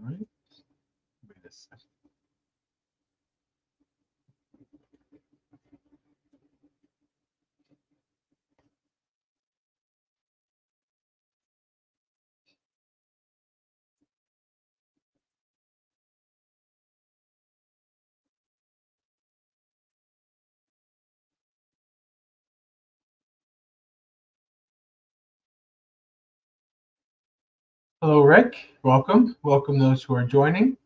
right. Wait a second. Hello, Rick. Welcome. Welcome those who are joining.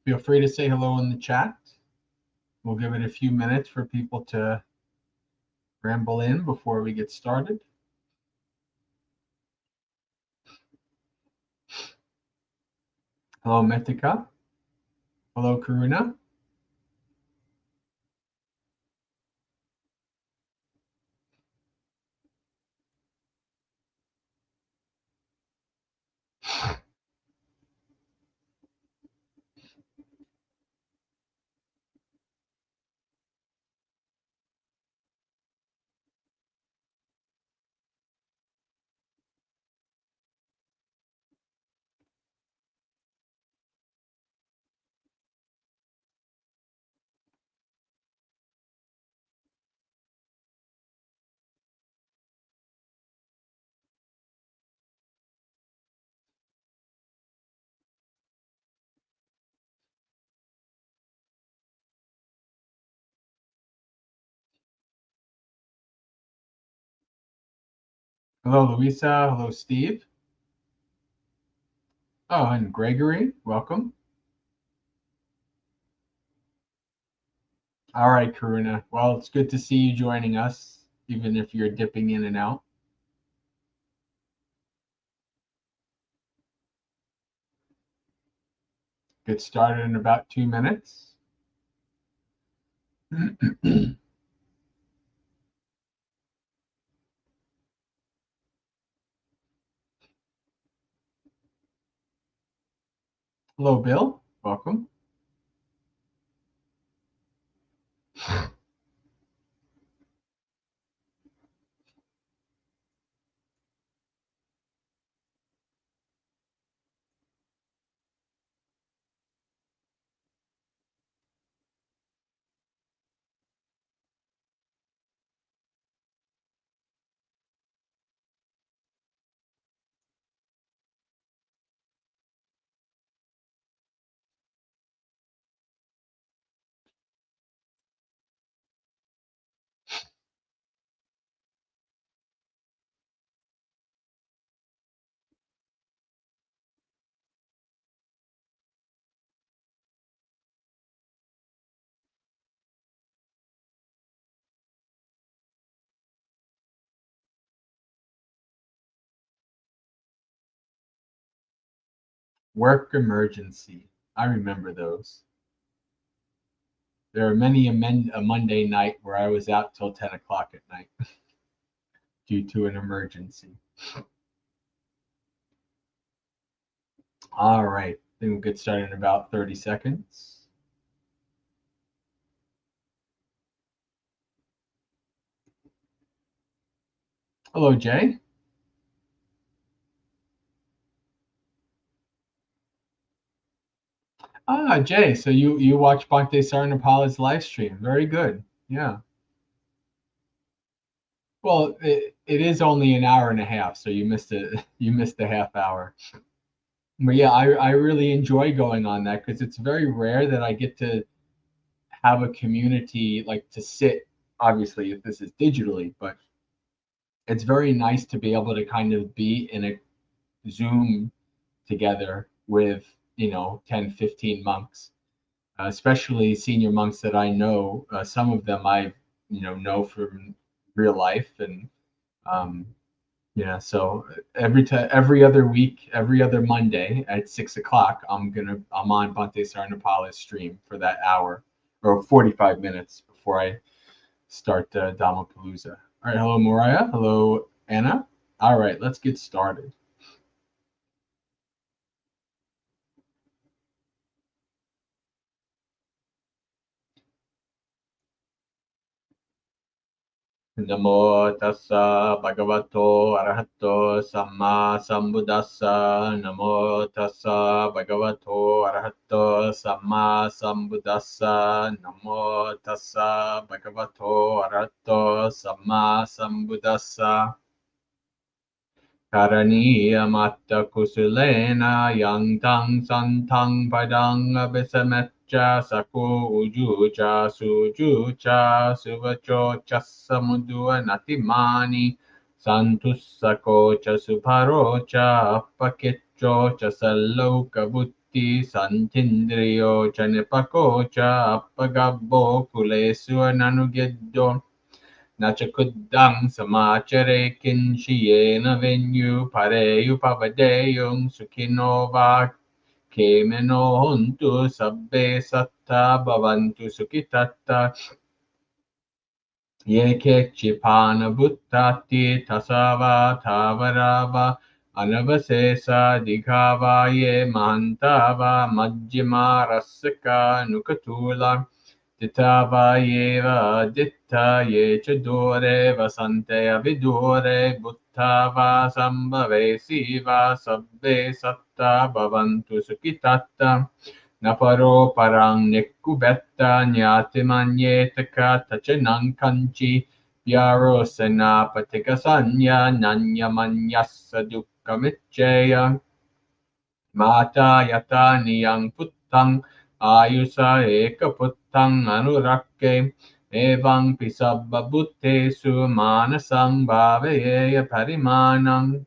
Feel free to say hello in the chat. We'll give it a few minutes for people to ramble in before we get started. Hello, Mithika. Hello, Karuna. Hello, Louisa. Hello, Steve. Oh, and Gregory. Welcome. All right, Karuna. Well, it's good to see you joining us, even if you're dipping in and out. Get started in about 2 minutes. Hello, Bill. Welcome. Work emergency. I remember those. There are many a Monday night where I was out till 10 o'clock at night due to an emergency. All right. I think we'll get started in about 30 seconds. Hello, Jay. Ah, Jay. So you watch Bhakti Sarnapala's live stream. Very good. Yeah. Well, it is only an hour and a half, so you missed it. You missed the half hour. But yeah, I really enjoy going on that because it's very rare that I get to have a community like to sit. Obviously, if this is digitally, but it's very nice to be able to kind of be in a Zoom together with 10, 15 monks, especially senior monks that I know. Some of them I know from real life, and um, yeah. So every other week, every other Monday at 6 o'clock, I'm on Bhante Sarnapala's stream for that hour or 45 minutes before I start Dhammapalooza. All right. Hello, Mariah. Hello, Anna. All right. Let's get started. Namo tassa bhagavato arahato samma sambuddhassa. Namo tassa bhagavato arahato samma sambuddhassa. Namo tassa bhagavato arahato samma sambuddhassa. Karaniyamatta kusulena yang tang santang padang abhisamecha saku ujucha sujucha suvacho chasamudua natimani santussako cha suparo cha appakicho cha salloka buddhi santindriyo cha nipako cha appagabbo kulesu nanugeddo Nachakudang samachare kinshiyena venyu pareyu pavadeyung sukhinova kemeno hontu sabbe satta bhavantu sukitatta yeke chipana buttati tasava tavarava anavasesa dighava ye mahantava majjima rasika nukatula Titava yeva ditta ye chadore vasante avidore buttava sambhave siva sabbe satta bhavantu sukitatta naparo parang nikubetta nyati manyetaka tachanang kanchi vyaro senapatika sanya nanya manyasa dukkamichaya Mata yata niyang puttang ayusa eka puttang anurakke evang pisabba buttesu manasang bhaveya parimanang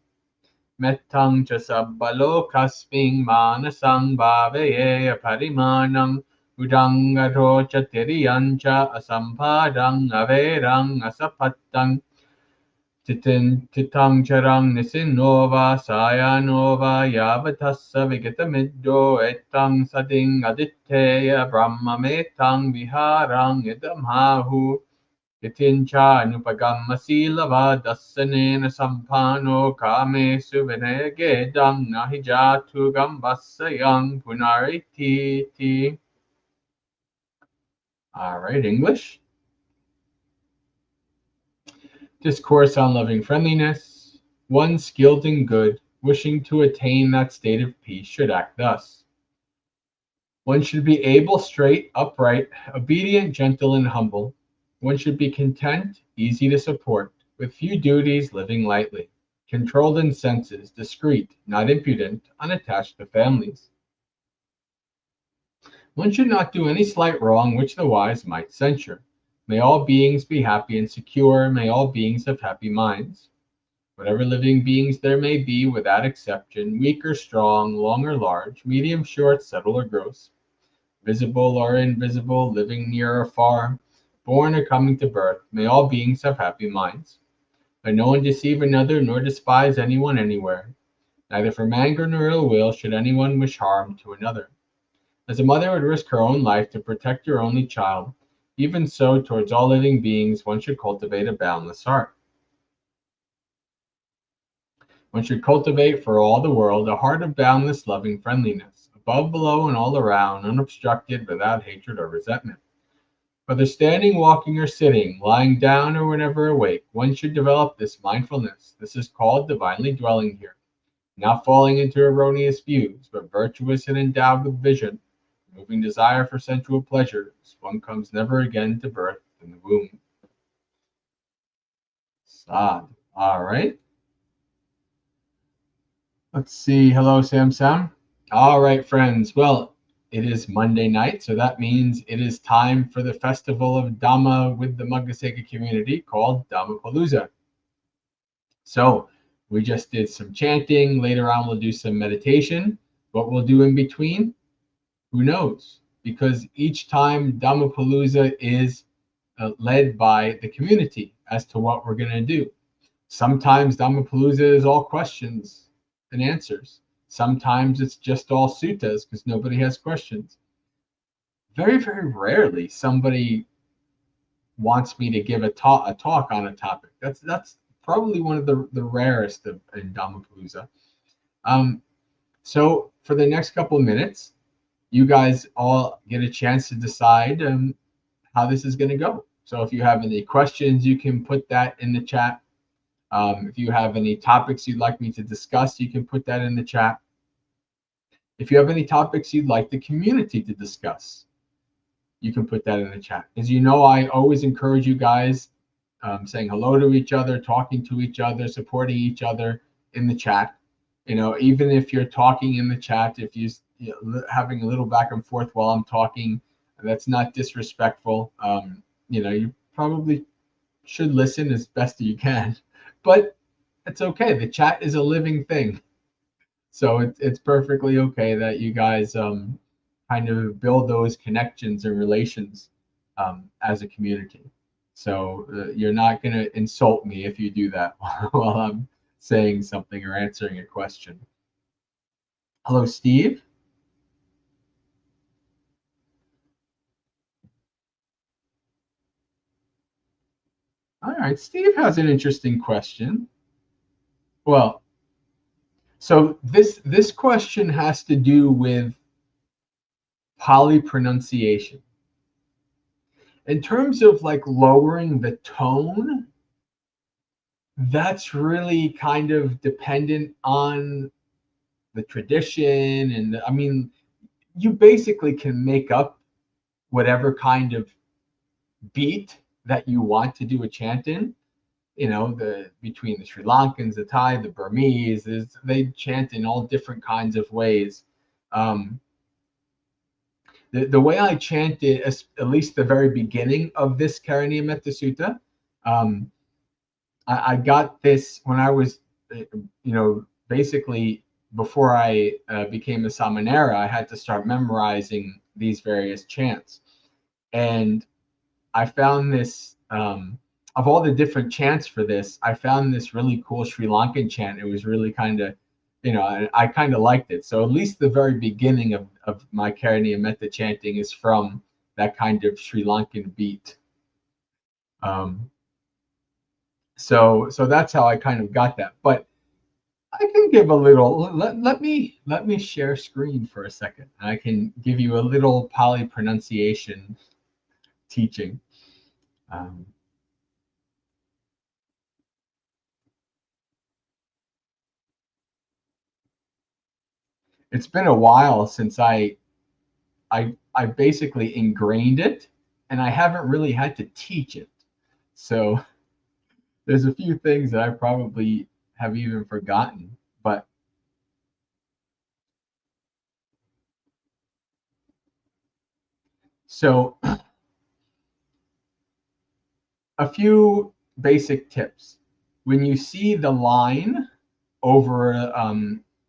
mettang cha sabba lokasming manasang bhaveya parimanang udangaro cha tiriyancha asampadang averang asapattang Titang charang nisinova sayanova yavatassa vigatamiddo etang sading aditteya brahma metang viharang idamhahu Titincha anupagamma silava dassanena sampano kamesu vinayagedang nahijatu gambasayang punarititi. All right, English. Discourse on loving friendliness. One skilled in good, wishing to attain that state of peace, should act thus. One should be able, straight, upright, obedient, gentle, and humble. One should be content, easy to support, with few duties, living lightly, controlled in senses, discreet, not impudent, unattached to families. One should not do any slight wrong which the wise might censure. May all beings be happy and secure. May all beings have happy minds. Whatever living beings there may be, without exception, weak or strong, long or large, medium, short, subtle or gross, visible or invisible, living near or far, born or coming to birth, may all beings have happy minds. Let no one deceive another, nor despise anyone anywhere. Neither from anger nor ill will should anyone wish harm to another. As a mother would risk her own life to protect her only child, even so, towards all living beings, one should cultivate a boundless heart. One should cultivate for all the world a heart of boundless loving friendliness, above, below, and all around, unobstructed, without hatred or resentment. Whether standing, walking, or sitting, lying down, or whenever awake, one should develop this mindfulness. This is called divinely dwelling here, not falling into erroneous views, but virtuous and endowed with vision. Removing desire for sensual pleasures, one comes never again to birth in the womb. Sad. All right. Let's see. Hello, Sam. All right, friends. Well, it is Monday night, so that means it is time for the festival of Dhamma with the Maggasekha community called Dhammapalooza. So we just did some chanting. Later on, we'll do some meditation. What we'll do in between, who knows? Because each time Dhammapalooza is led by the community as to what we're going to do. Sometimes Dhammapalooza is all questions and answers. Sometimes it's just all suttas because nobody has questions. Very, very rarely somebody wants me to give a talk on a topic. That's probably one of the rarest in Dhammapalooza. So for the next couple of minutes, you guys all get a chance to decide how this is going to go. So if you have any questions, you can put that in the chat. If you have any topics you'd like me to discuss, you can put that in the chat. If you have any topics you'd like the community to discuss, you can put that in the chat. As you know, I always encourage you guys saying hello to each other, talking to each other, supporting each other in the chat. You know, even if you're talking in the chat, if having a little back and forth while I'm talking, that's not disrespectful. You know, you probably should listen as best you can, but it's okay. The chat is a living thing. So it's perfectly okay that you guys kind of build those connections and relations as a community. So you're not going to insult me if you do that while I'm saying something or answering a question. Hello, Steve. All right, Steve has an interesting question. Well, so this question has to do with polypronunciation. In terms of like lowering the tone, that's really kind of dependent on the tradition. And I mean, you basically can make up whatever kind of beat that you want to do a chant in. You know, between the Sri Lankans, the Thai, the Burmese, they chant in all different kinds of ways. The way I chant it, at least the very beginning of this Karaniya Metta Sutta, I got this when I was, basically before I became a Samanera, I had to start memorizing these various chants. And I found this, of all the different chants for this, I found this really cool Sri Lankan chant. It was really kind of, I kind of liked it. So at least the very beginning of my Karaniya Metta chanting is from that kind of Sri Lankan beat. So that's how I kind of got that. But I can give a little. Let me share screen for a second. I can give you a little Pali pronunciation teaching. It's been a while since I basically ingrained it, and I haven't really had to teach it. So there's a few things that I probably have even forgotten, but so a few basic tips. When you see the line over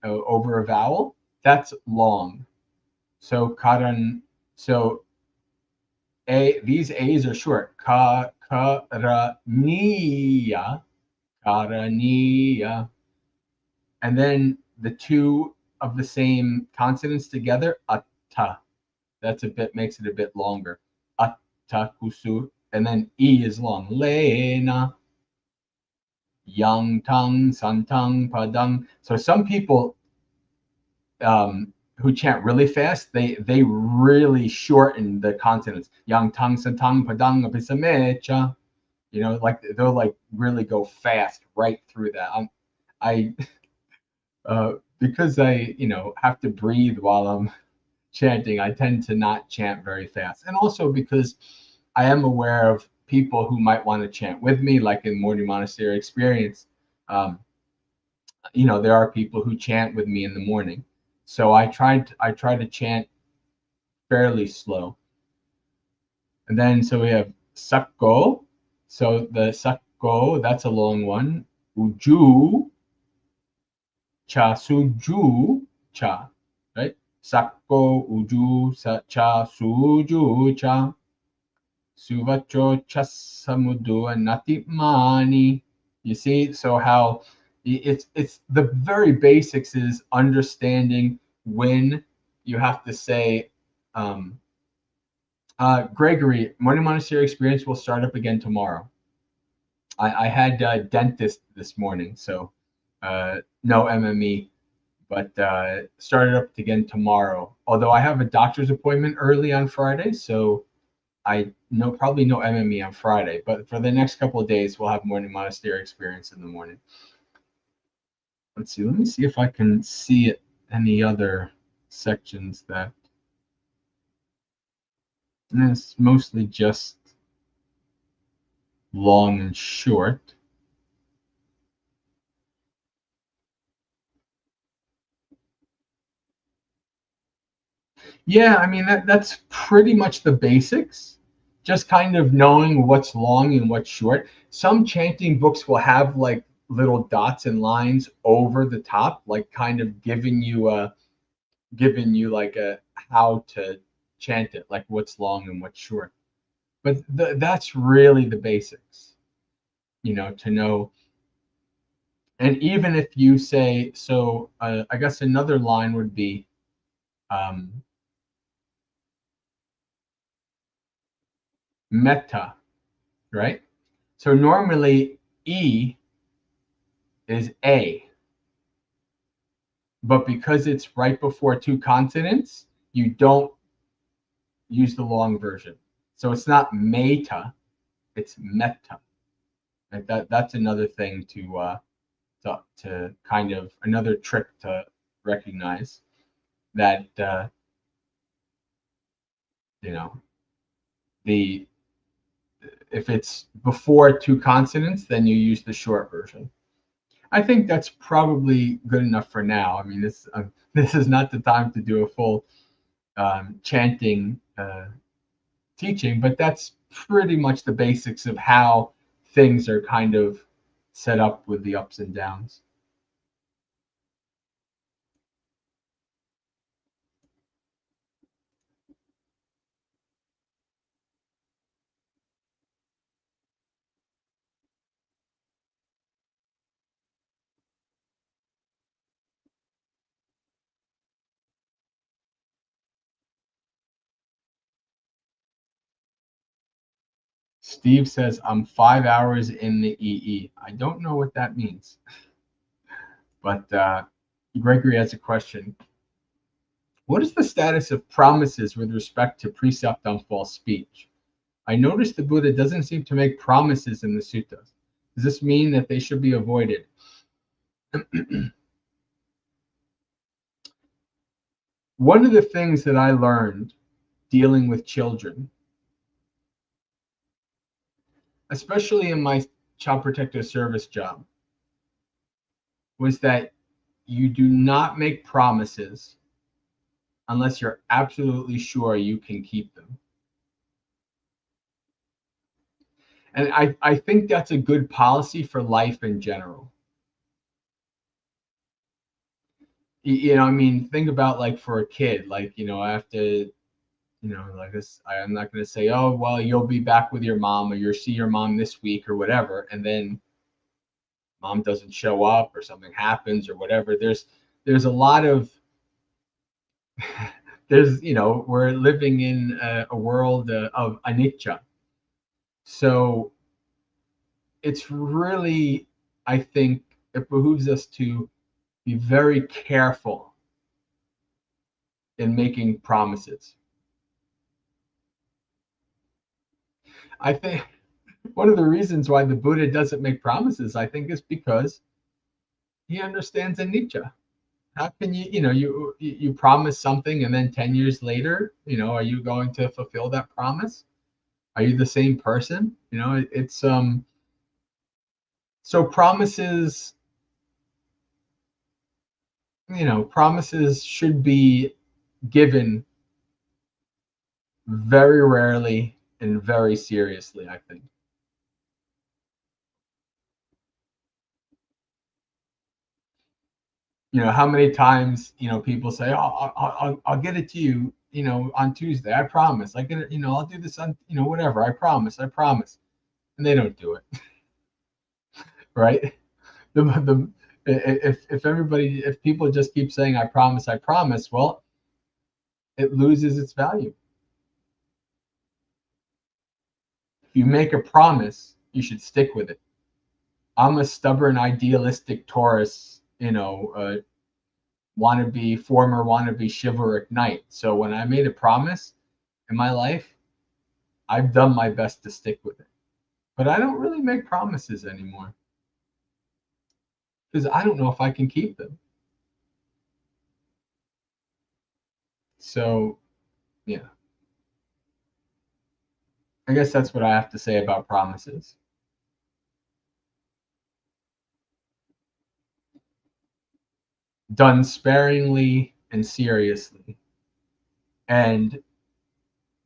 over a vowel, that's long. So karan, so these A's are short. Karaniya, karaniya. And then the two of the same consonants together, atta. Makes it a bit longer. Atta kusu. And then E is long. Lena. Yang tung, santang, padang. So some people who chant really fast, they really shorten the consonants. Yang tung, santang, padang, apisamecha. Like they'll like really go fast right through that. I because I have to breathe while I'm chanting, I tend to not chant very fast, and also because I am aware of people who might want to chant with me, like in Morning Monastery Experience. There are people who chant with me in the morning, so I try to chant fairly slow. And then so we have sakko. So the sakko, that's a long one. Uju, cha, suju, cha, right? Sakko, uju, cha, suju, cha. Suvacho, chasamudu, and natimani. You see, so how it's the very basics is understanding when you have to say, Gregory, Morning Monastery Experience will start up again tomorrow. I had a dentist this morning, so no MME, but started up again tomorrow. Although I have a doctor's appointment early on Friday, so I know probably no MME on Friday, but for the next couple of days, we'll have morning monastery experience in the morning. Let's see. Let me see if I can see it, any other sections that. And it's mostly just long and short. Yeah, I mean that's pretty much the basics. Just kind of knowing what's long and what's short. Some chanting books will have like little dots and lines over the top, like kind of giving you like a how to chant it, like what's long and what's short. But that's really the basics, to know. And even if you say so, I guess another line would be metta, right? So normally E is A, but because it's right before two consonants, you don't use the long version. So it's not meta, it's metta. Like that's another thing to kind of another trick to recognize that you know the if it's before two consonants, then you use the short version. I think that's probably good enough for now. I mean, this is not the time to do a full chanting teaching, but that's pretty much the basics of how things are kind of set up with the ups and downs. Steve says, I'm 5 hours in the EE. I don't know what that means. But Gregory has a question. What is the status of promises with respect to precept on false speech? I noticed the Buddha doesn't seem to make promises in the suttas. Does this mean that they should be avoided? One of the things that I learned dealing with children, especially in my child protective service job, was that you do not make promises unless you're absolutely sure you can keep them. And I think that's a good policy for life in general. I mean, think about like for a kid, like, I have to, like this, I'm not going to say, oh, well, you'll be back with your mom or you'll see your mom this week or whatever. And then mom doesn't show up or something happens or whatever. There's a lot of, we're living in a world of anicca. So it's really, I think it behooves us to be very careful in making promises. I think one of the reasons why the Buddha doesn't make promises, I think, is because he understands anicca. How can you promise something and then 10 years later, are you going to fulfill that promise? Are you the same person? It's so promises should be given very rarely and very seriously, I think. How many times, people say, oh, I'll get it to you, on Tuesday. I promise. I get it, I'll do this on, whatever. I promise. And they don't do it. Right? If people just keep saying, I promise, well, it loses its value. If you make a promise, you should stick with it. I'm a stubborn, idealistic Taurus, former wannabe chivalric knight. So when I made a promise in my life, I've done my best to stick with it. But I don't really make promises anymore because I don't know if I can keep them. So, yeah, I guess that's what I have to say about promises. Done sparingly and seriously, and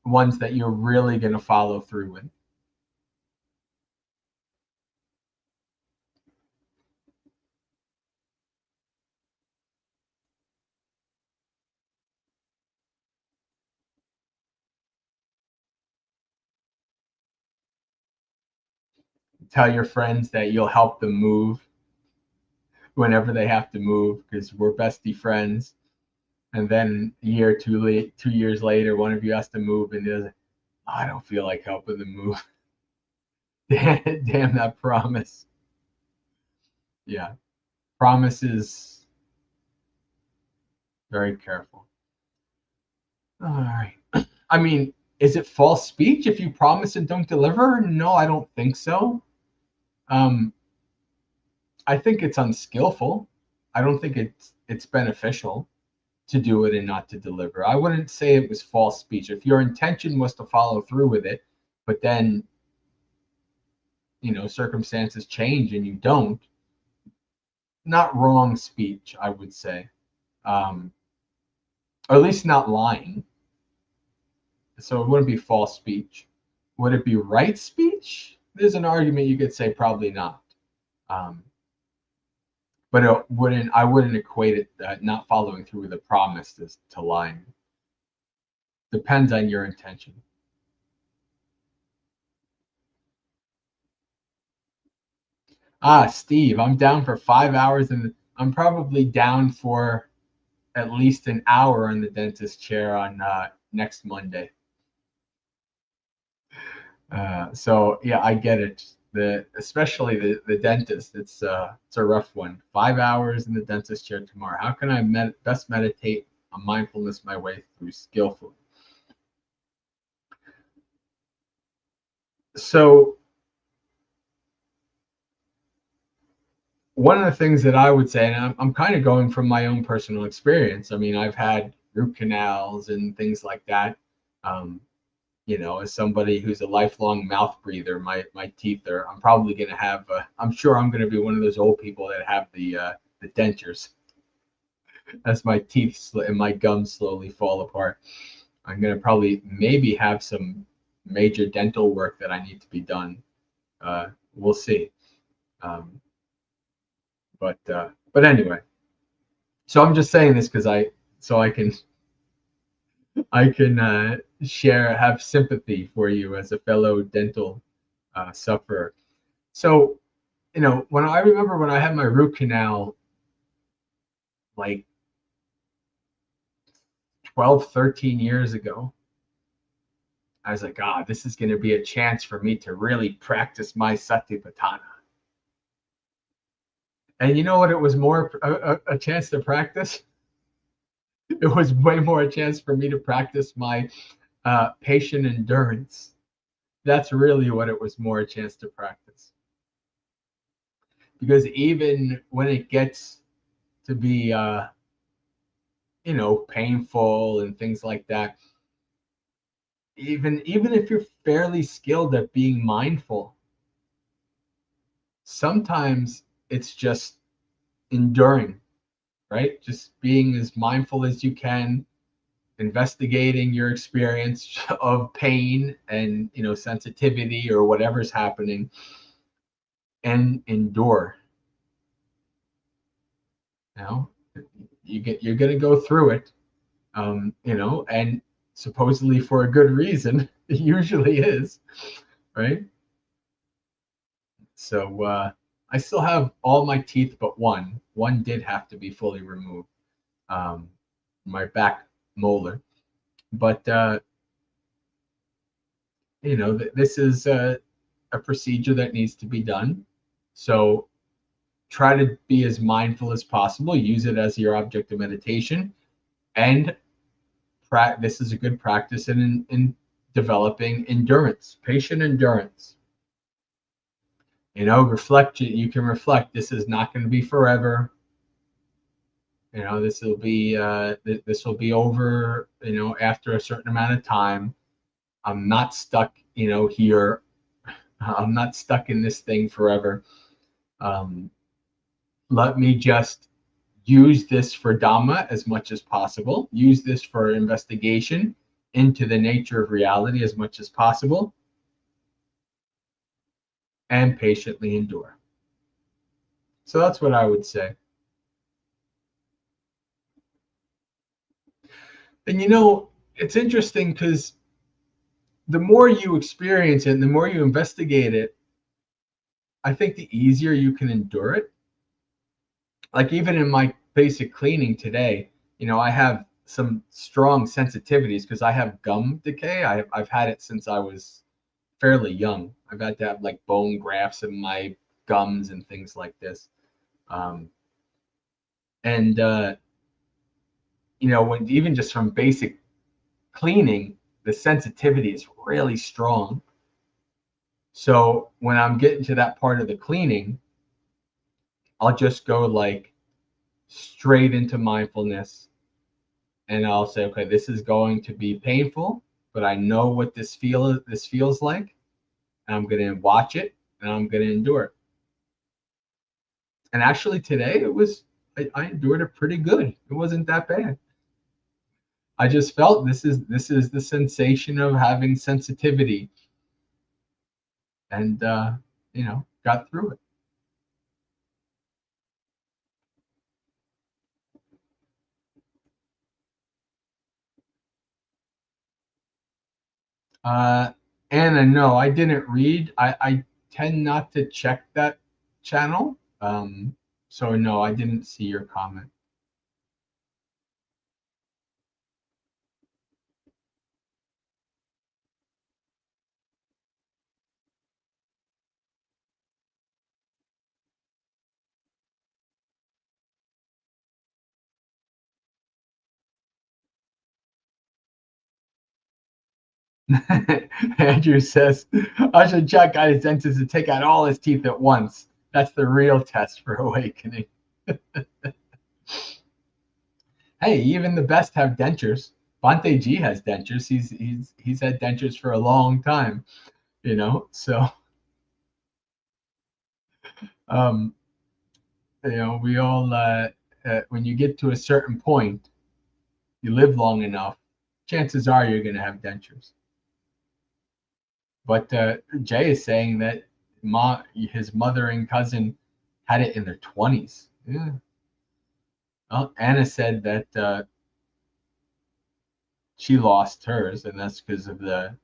ones that you're really going to follow through with. Tell your friends that you'll help them move whenever they have to move because we're bestie friends. And then a year, 2 years later, one of you has to move, and there's, I don't feel like helping them move. Damn that promise. Yeah, promises. Very careful. All right. I mean, is it false speech if you promise and don't deliver? No, I don't think so. Um, I think it's unskillful. I don't think it's beneficial to do it and not to deliver. I wouldn't say it was false speech. If your intention was to follow through with it, but then, circumstances change and you don't, not wrong speech, I would say. Or at least not lying. So it wouldn't be false speech. Would it be right speech? There's an argument you could say probably not. Um, but I wouldn't equate it not following through with a promise to lying. Depends on your intention. Steve, I'm down for 5 hours and I'm probably down for at least an hour in the dentist chair on next Monday. So yeah, I get it. Especially the dentist, it's a rough one. 5 hours in the dentist chair tomorrow. How can I best meditate on mindfulness my way through skillfully? So one of the things that I would say, and I'm kind of going from my own personal experience. I mean, I've had root canals and things like that. Um, as somebody who's a lifelong mouth breather, my teeth are. I'm probably going to have. I'm sure I'm going to be one of those old people that have the dentures as my teeth and my gums slowly fall apart. I'm going to probably maybe have some major dental work that I need to be done. We'll see. Um, but anyway, so I'm just saying this because I can have sympathy for you as a fellow dental sufferer. So, when I remember when I had my root canal, like 12, 13 years ago, I was like, this is going to be a chance for me to really practice my satipatthana. And you know what? It was more a chance to practice. It was way more a chance for me to practice my patient endurance. That's really what it was more a chance to practice. Because even when it gets to be, painful and things like that, even if you're fairly skilled at being mindful, sometimes it's just enduring, right? Just being as mindful as you can, investigating your experience of pain and sensitivity or whatever's happening, and endure. You know, you're gonna go through it, and supposedly for a good reason. It usually is, right? So I still have all my teeth but one. One did have to be fully removed, my back molar. But this is a procedure that needs to be done. So try to be as mindful as possible. Use it as your object of meditation, and this is a good practice in developing endurance, patient endurance. Reflect. You can reflect. This is not going to be forever. This will be over. After a certain amount of time. I'm not stuck. Here. I'm not stuck in this thing forever. Let me just use this for Dhamma as much as possible. Use this for investigation into the nature of reality as much as possible. And patiently endure. So that's what I would say. And it's interesting because the more you experience it and the more you investigate it, I think the easier you can endure it. Like even in my basic cleaning today, I have some strong sensitivities because I have gum decay. I've had it since I was fairly young. I've had to have like bone grafts in my gums and things like this. And when even just from basic cleaning, the sensitivity is really strong. So when I'm getting to that part of the cleaning, I'll just go like straight into mindfulness, and I'll say, okay, this is going to be painful, but I know what this feels like, and I'm going to watch it, and I'm going to endure it. And actually today I endured it pretty good. It wasn't that bad. I just felt this is the sensation of having sensitivity, and got through it. Uh, Anna, no, I didn't read. I tend not to check that channel. So no, I didn't see your comment. Andrew says, Ajahn Chah got his dentist to take out all his teeth at once. That's the real test for awakening. Hey, even the best have dentures. Bante G has dentures. He's had dentures for a long time, So, um, we all when you get to a certain point, you live long enough, chances are you're going to have dentures. But Jay is saying that his mother and cousin had it in their 20s. Yeah. Well, Anna said that she lost hers, and that's because of the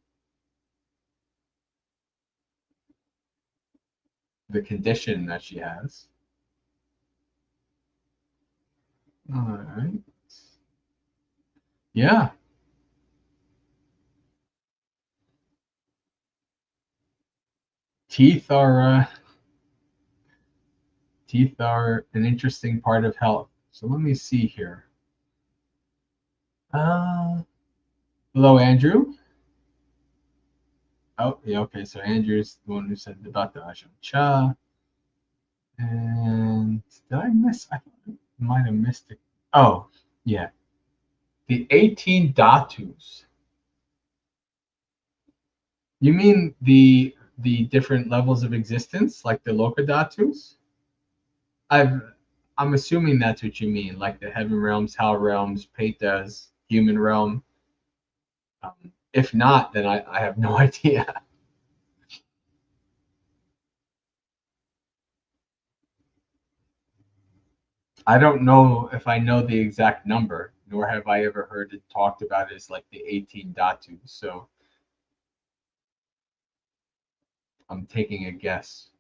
condition that she has. All right. Yeah. Teeth are an interesting part of health. So let me see here. Uh, Hello, Andrew. Oh, yeah, okay. So Andrew's the one who said about the Ajahn Chah. And did I miss? I thought I might have missed it. Oh, yeah. The 18 dhatus. You mean the different levels of existence, like the loka dhatus? I've I'm assuming that's what you mean, like the heaven realms, hell realms, petas, human realm. If not, then I have no idea. I don't know if I know the exact number, nor have I ever heard it talked about as like the 18 dhatus. So I'm taking a guess.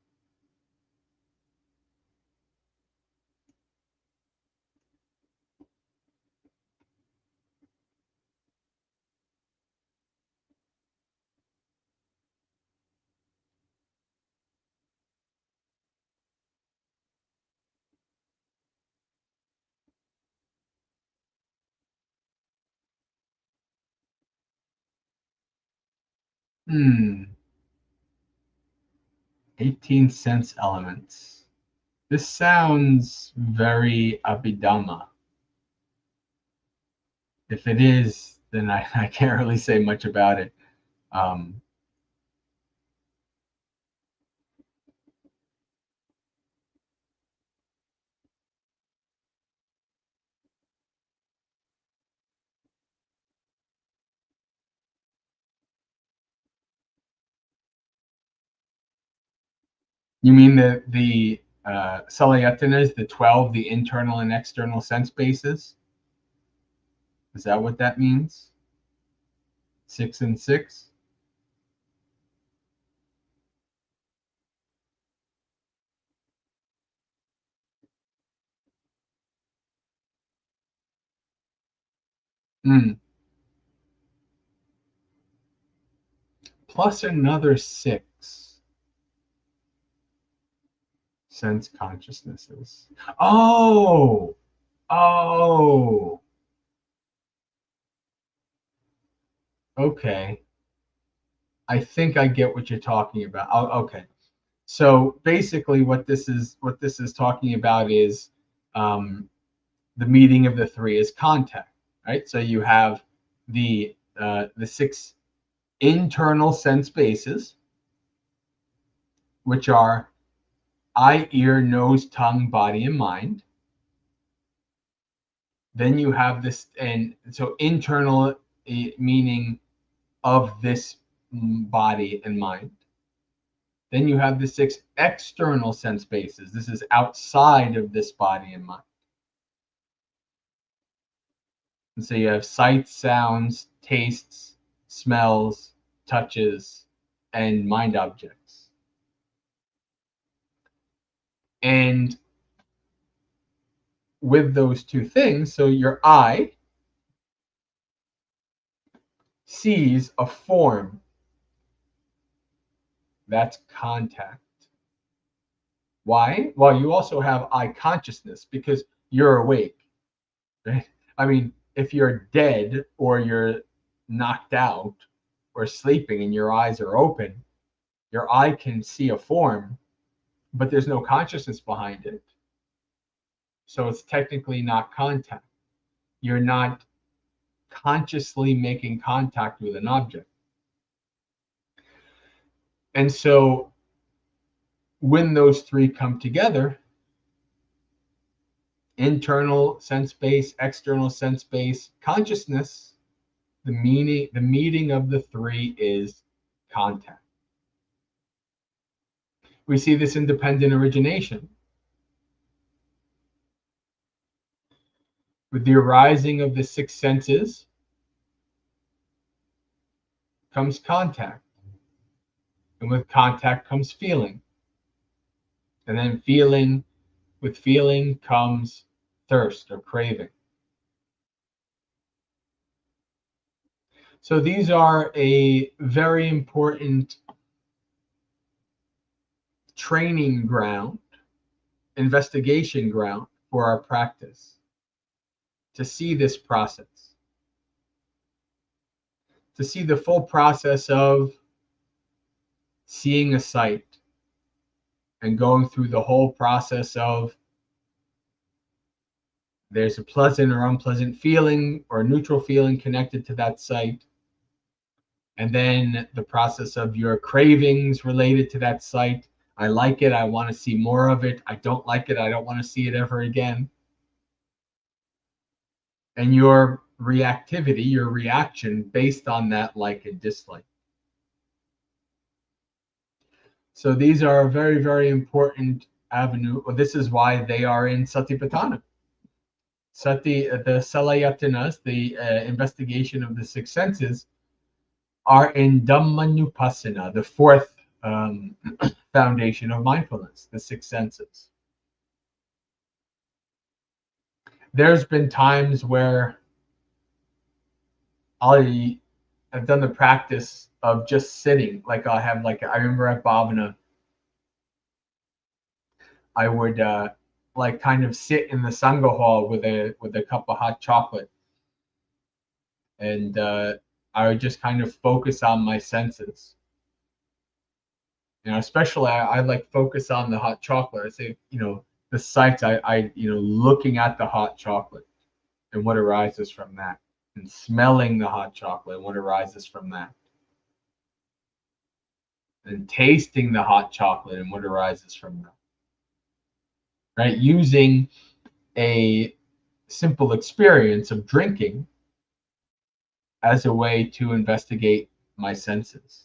Hmm. 18 sense elements. This sounds very Abhidhamma. If it is, then I can't really say much about it. Um, you mean the Salayatanas, the 12, the internal and external sense bases? Is that what that means? 6 and 6? Mm. Plus another 6 sense consciousnesses. Oh, oh, okay. I think I get what you're talking about. Oh, okay. So basically, what this is talking about is um, the meeting of the three is contact, right? So you have the 6 internal sense bases, which are eye, ear, nose, tongue, body, and mind. Then you have this, and so internal meaning of this body and mind. Then you have the 6 external sense bases. This is outside of this body and mind. And so you have sights, sounds, tastes, smells, touches, and mind objects. And with those two things, so your eye sees a form, that's contact. Why? Well, you also have eye consciousness because you're awake. Right? I mean, if you're dead or you're knocked out or sleeping and your eyes are open, your eye can see a form, but there's no consciousness behind it. So it's technically not contact. You're not consciously making contact with an object. And so when those three come together, internal sense base, external sense base, consciousness, the meeting of the three is contact. We see this in dependent origination. With the arising of the 6 senses comes contact. And with contact comes feeling. And then with feeling comes thirst or craving. So these are a very important training ground, investigation ground for our practice to see this process, to see the full process of seeing a sight and going through the whole process of there's a pleasant or unpleasant feeling or neutral feeling connected to that sight. And then the process of your cravings related to that sight. I like it. I want to see more of it. I don't like it. I don't want to see it ever again. And your reactivity, your reaction based on that like and dislike. So these are a very, very important avenue. Well, this is why they are in Satipatthana. The Salayatanas, the investigation of the 6 senses, are in Dhammanupassana, the fourth foundation of mindfulness, the 6 senses. There's been times where I've done the practice of just sitting. Like I remember at Bhavana, I would like kind of sit in the Sangha hall with a cup of hot chocolate, and I would just kind of focus on my senses. Especially I like focus on the hot chocolate. I say, the sights, looking at the hot chocolate and what arises from that, and smelling the hot chocolate and what arises from that, and tasting the hot chocolate and what arises from that. Right? Using a simple experience of drinking as a way to investigate my senses.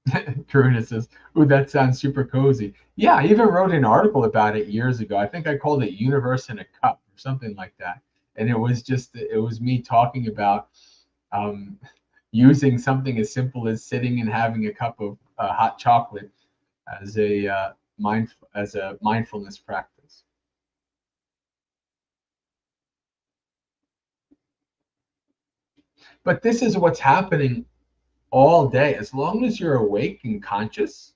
Karuna says, "Ooh, that sounds super cozy." Yeah, I even wrote an article about it years ago. I think I called it "Universe in a Cup" or something like that. And it was me talking about using something as simple as sitting and having a cup of hot chocolate as a mindfulness practice. But this is what's happening all day. As long as you're awake and conscious,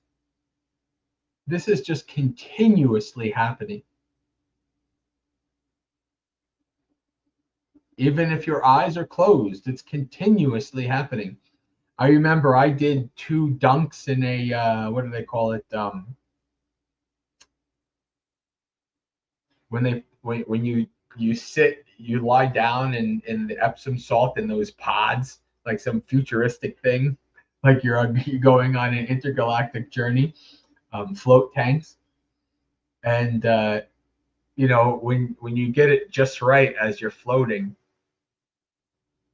this is just continuously happening. Even if your eyes are closed, it's continuously happening. I remember I did 2 dunks in a what do they call it? When you sit, you lie down in the Epsom salt in those pods, like some futuristic thing, like you're going on an intergalactic journey, float tanks. And when you get it just right as you're floating,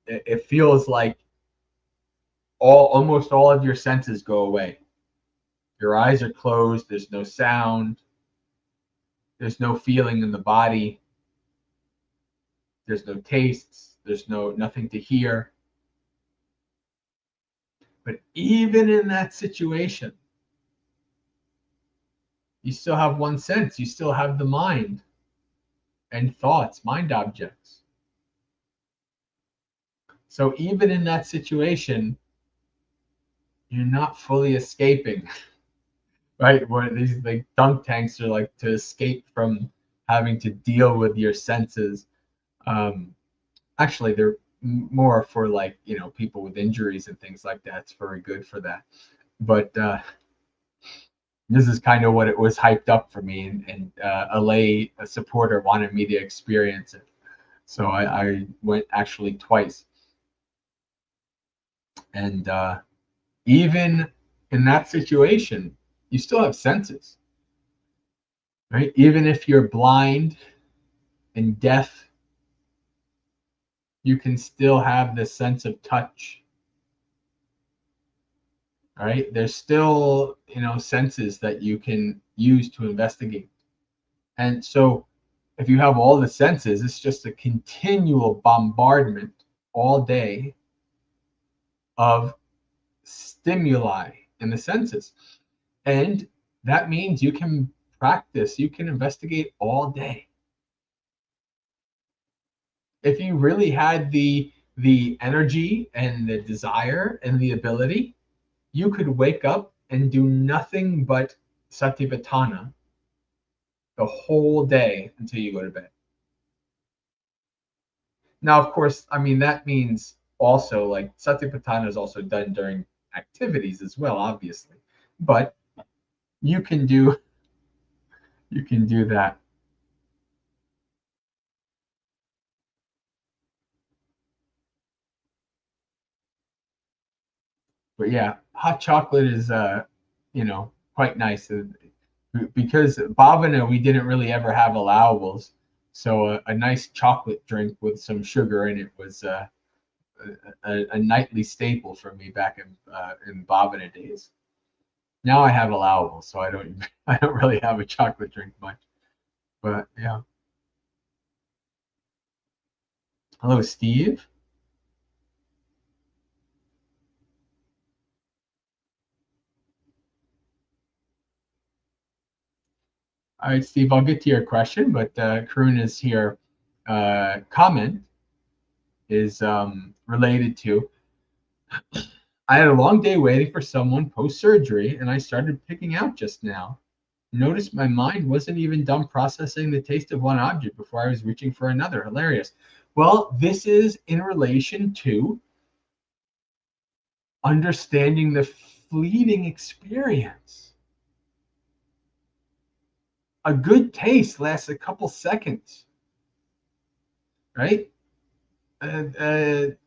it feels like almost all of your senses go away. Your eyes are closed. There's no sound. There's no feeling in the body. There's no tastes. There's nothing to hear. But even in that situation, you still have one sense. You still have the mind and thoughts, mind objects. So even in that situation, you're not fully escaping, right? Where these like dunk tanks are like to escape from having to deal with your senses. Actually, they're more for like people with injuries and things like that. It's very good for that. But this is kind of what it was hyped up for me, and a supporter wanted me to experience it, so I went actually twice. And even in that situation, you still have senses, right? Even if you're blind and deaf, you can still have this sense of touch. All right, there's still senses that you can use to investigate. And so if you have all the senses, it's just a continual bombardment all day of stimuli in the senses. And that means you can practice, you can investigate all day. If you really had the energy and the desire and the ability, you could wake up and do nothing but satipatthana the whole day until you go to bed. Now, of course, I mean, that means also like satipatthana is also done during activities as well, obviously, but you can do that. But yeah, hot chocolate is quite nice. Because Bhavana, we didn't really ever have allowables, so a nice chocolate drink with some sugar in it was a nightly staple for me back in Bhavana days. Now I have allowables, so I don't really have a chocolate drink much. But yeah. Hello, Steve. All right, Steve, I'll get to your question, but Karuna's here comment is related to, I had a long day waiting for someone post-surgery, and I started picking out just now. Noticed my mind wasn't even done processing the taste of one object before I was reaching for another. Hilarious. Well, this is in relation to understanding the fleeting experience. A good taste lasts a couple seconds, right? An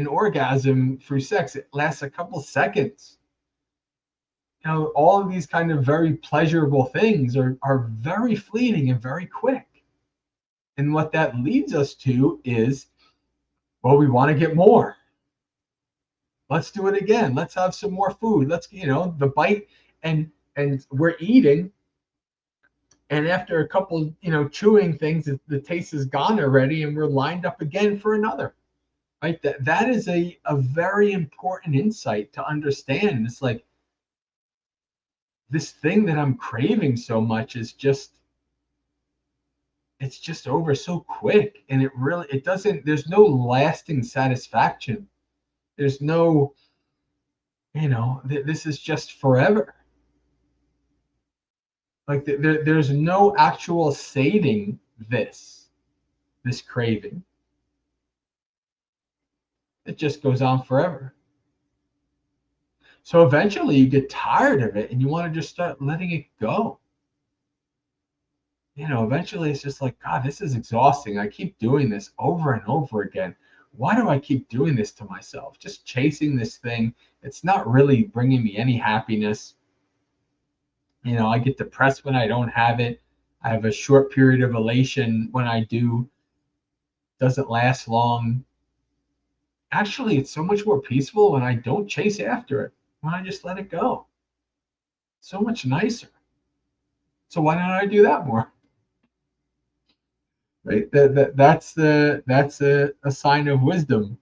orgasm through sex, it lasts a couple seconds. All of these kind of very pleasurable things are very fleeting and very quick. And what that leads us to is, well, we want to get more. Let's do it again. Let's have some more food. Let's, the bite, and we're eating. And after a couple, chewing things, the taste is gone already, and we're lined up again for another. Right? That is a very important insight to understand. It's like this thing that I'm craving so much is just, it's just over so quick, and it doesn't, there's no lasting satisfaction. There's no, this is just forever. Like there's no actual sating this craving. It just goes on forever. So eventually you get tired of it and you want to just start letting it go. Eventually it's just like, God, this is exhausting. I keep doing this over and over again. Why do I keep doing this to myself? Just chasing this thing. It's not really bringing me any happiness. I get depressed when I don't have it. I have a short period of elation when I do. Doesn't last long. Actually, it's so much more peaceful when I don't chase after it, when I just let it go. So much nicer. So why don't I do that more? Right? That's a sign of wisdom.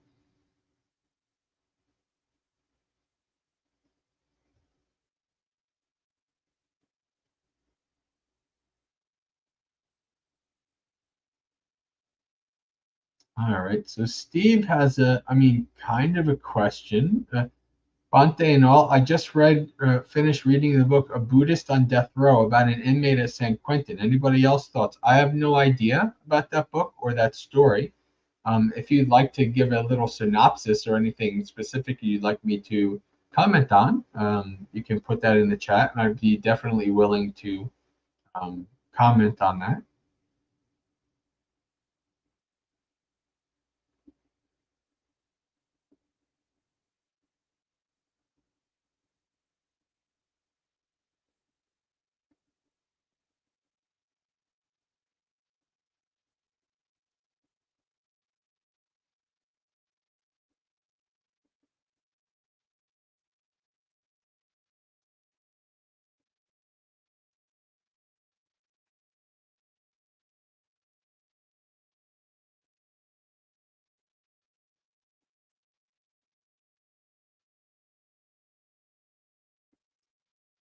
All right. So Steve has kind of a question. Bante and all, I just finished reading the book A Buddhist on Death Row about an inmate at San Quentin. Anybody else thoughts? I have no idea about that book or that story. If you'd like to give a little synopsis or anything specific you'd like me to comment on, you can put that in the chat, and I'd be definitely willing to comment on that.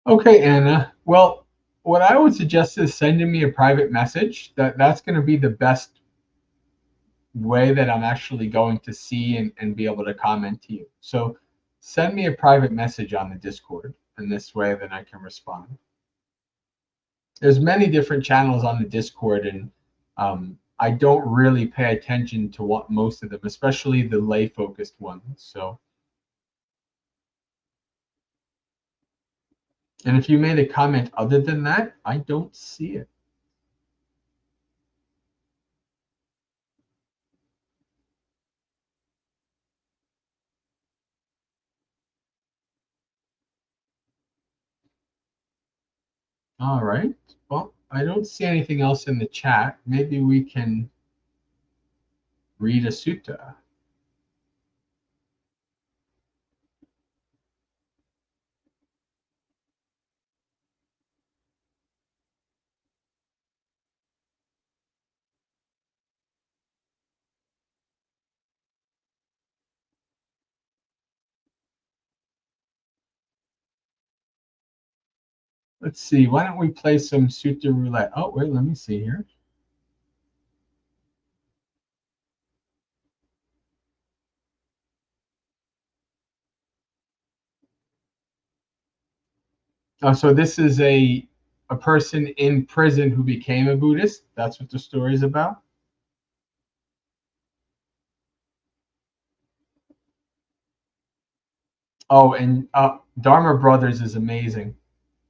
Okay, Anna. Well, what I would suggest is sending me a private message. That's going to be the best way that I'm actually going to see and be able to comment to you. So send me a private message on the Discord, and this way then I can respond. There's many different channels on the Discord, and I don't really pay attention to what most of them, especially the lay focused ones. So, and if you made a comment other than that, I don't see it. All right. Well, I don't see anything else in the chat. Maybe we can read a sutta. Let's see. Why don't we play some Sutta Roulette? Oh, wait, let me see here. Oh, so this is a person in prison who became a Buddhist. That's what the story is about. Oh, and Dharma Brothers is amazing.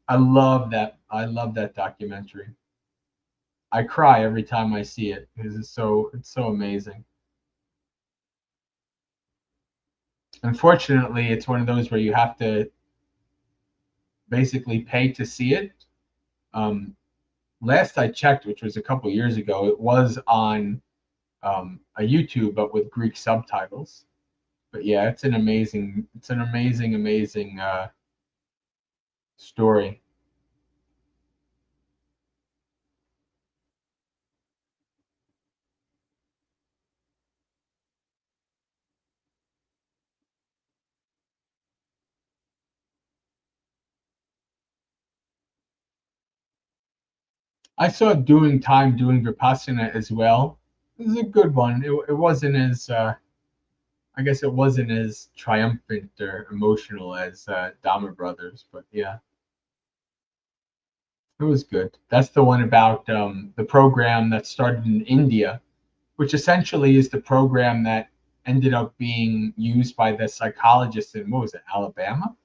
I love that. I love that documentary. I cry every time I see it because it's so amazing. Unfortunately, it's one of those where you have to basically pay to see it. Um, Last I checked, which was a couple years ago, it was on a YouTube, but with Greek subtitles. But yeah, it's an amazing story. I saw doing time doing Vipassana as well. It was a good one. It wasn't as I guess it wasn't as triumphant or emotional as Dhamma Brothers, but yeah, it was good. That's the one about the program that started in India, which essentially is the program that ended up being used by the psychologists in what was it, Alabama,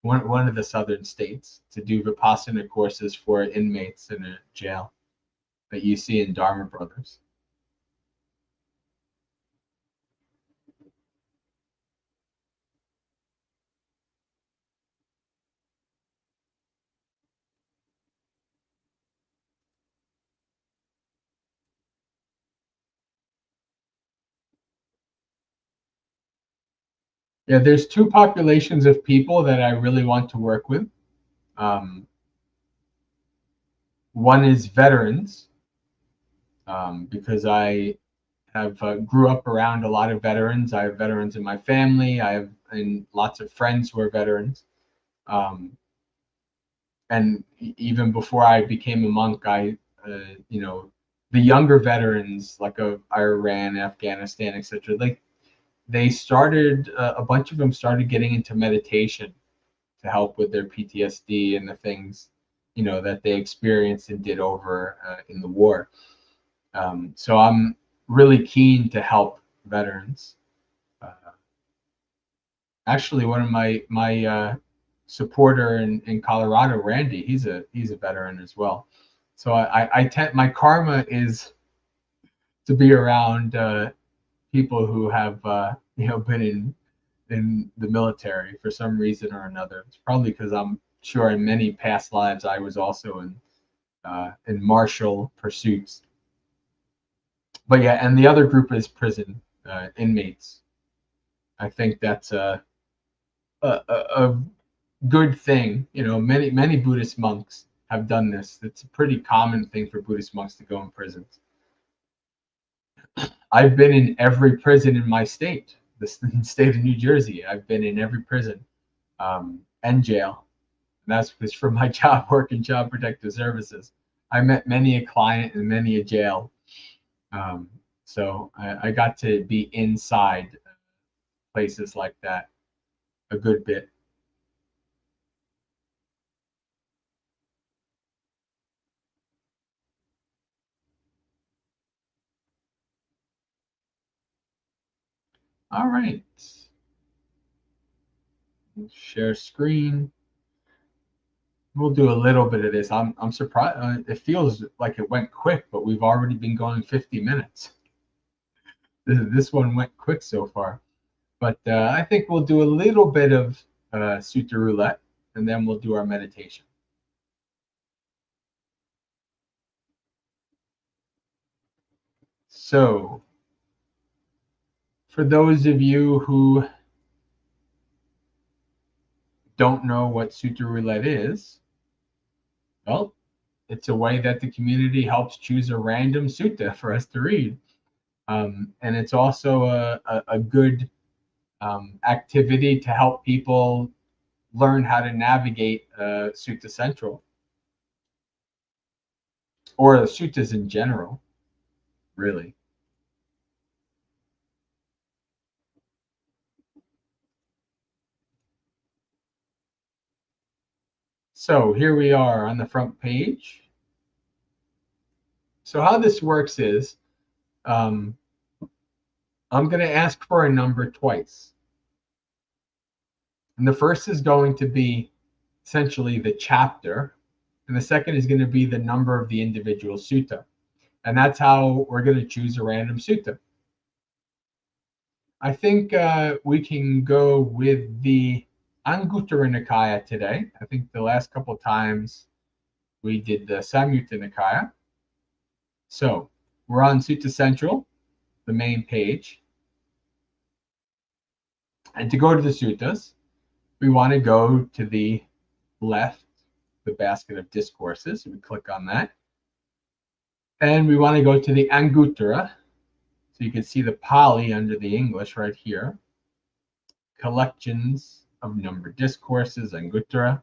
one of the southern states, to do Vipassana courses for inmates in a jail that you see in Dharma Brothers. Yeah, there's two populations of people that I really want to work with. Um, One is veterans, because I have grew up around a lot of veterans. I have veterans in my family. I have and lots of friends who are veterans. Um, and even before I became a monk, you know, the younger veterans like of Iran, Afghanistan, etc. Like they started, a bunch of them started getting into meditation to help with their PTSD and the things, that they experienced and did over in the war. So I'm really keen to help veterans. Uh, Actually, one of my supporter in Colorado, Randy, he's a veteran as well. So I tend my karma is to be around people who have been in the military for some reason or another. It's probably because I'm sure in many past lives I was also in martial pursuits. But yeah, and the other group is prison inmates. I think that's a good thing. Many Buddhist monks have done this. It's a pretty common thing for Buddhist monks to go in prisons. I've been in every prison in my state, the state of New Jersey. I've been in every prison and jail. And that's because for my job, work in Child Protective Services, I met many a client in many a jail. Um, so I got to be inside places like that a good bit. All right, share screen. We'll do a little bit of this. I'm surprised. It feels like it went quick, but we've already been going 50 minutes. This one went quick so far. But I think we'll do a little bit of Sutta Roulette, and then we'll do our meditation. So, for those of you who don't know what Sutta Roulette is, well, it's a way that the community helps choose a random sutta for us to read. And it's also a good activity to help people learn how to navigate Sutta Central or the suttas in general, really. So here we are on the front page. So how this works is um, I'm going to ask for a number twice. And the first is going to be essentially the chapter, and the second is going to be the number of the individual sutta. And that's how we're going to choose a random sutta. I think we can go with the Anguttara Nikaya today. I think the last couple of times we did the Samyutta Nikaya. So we're on Sutta Central, the main page. And to go to the suttas, we want to go to the left, the basket of discourses. We click on that. And we want to go to the Anguttara. So you can see the Pali under the English right here. Collections of numbered discourses, Anguttara.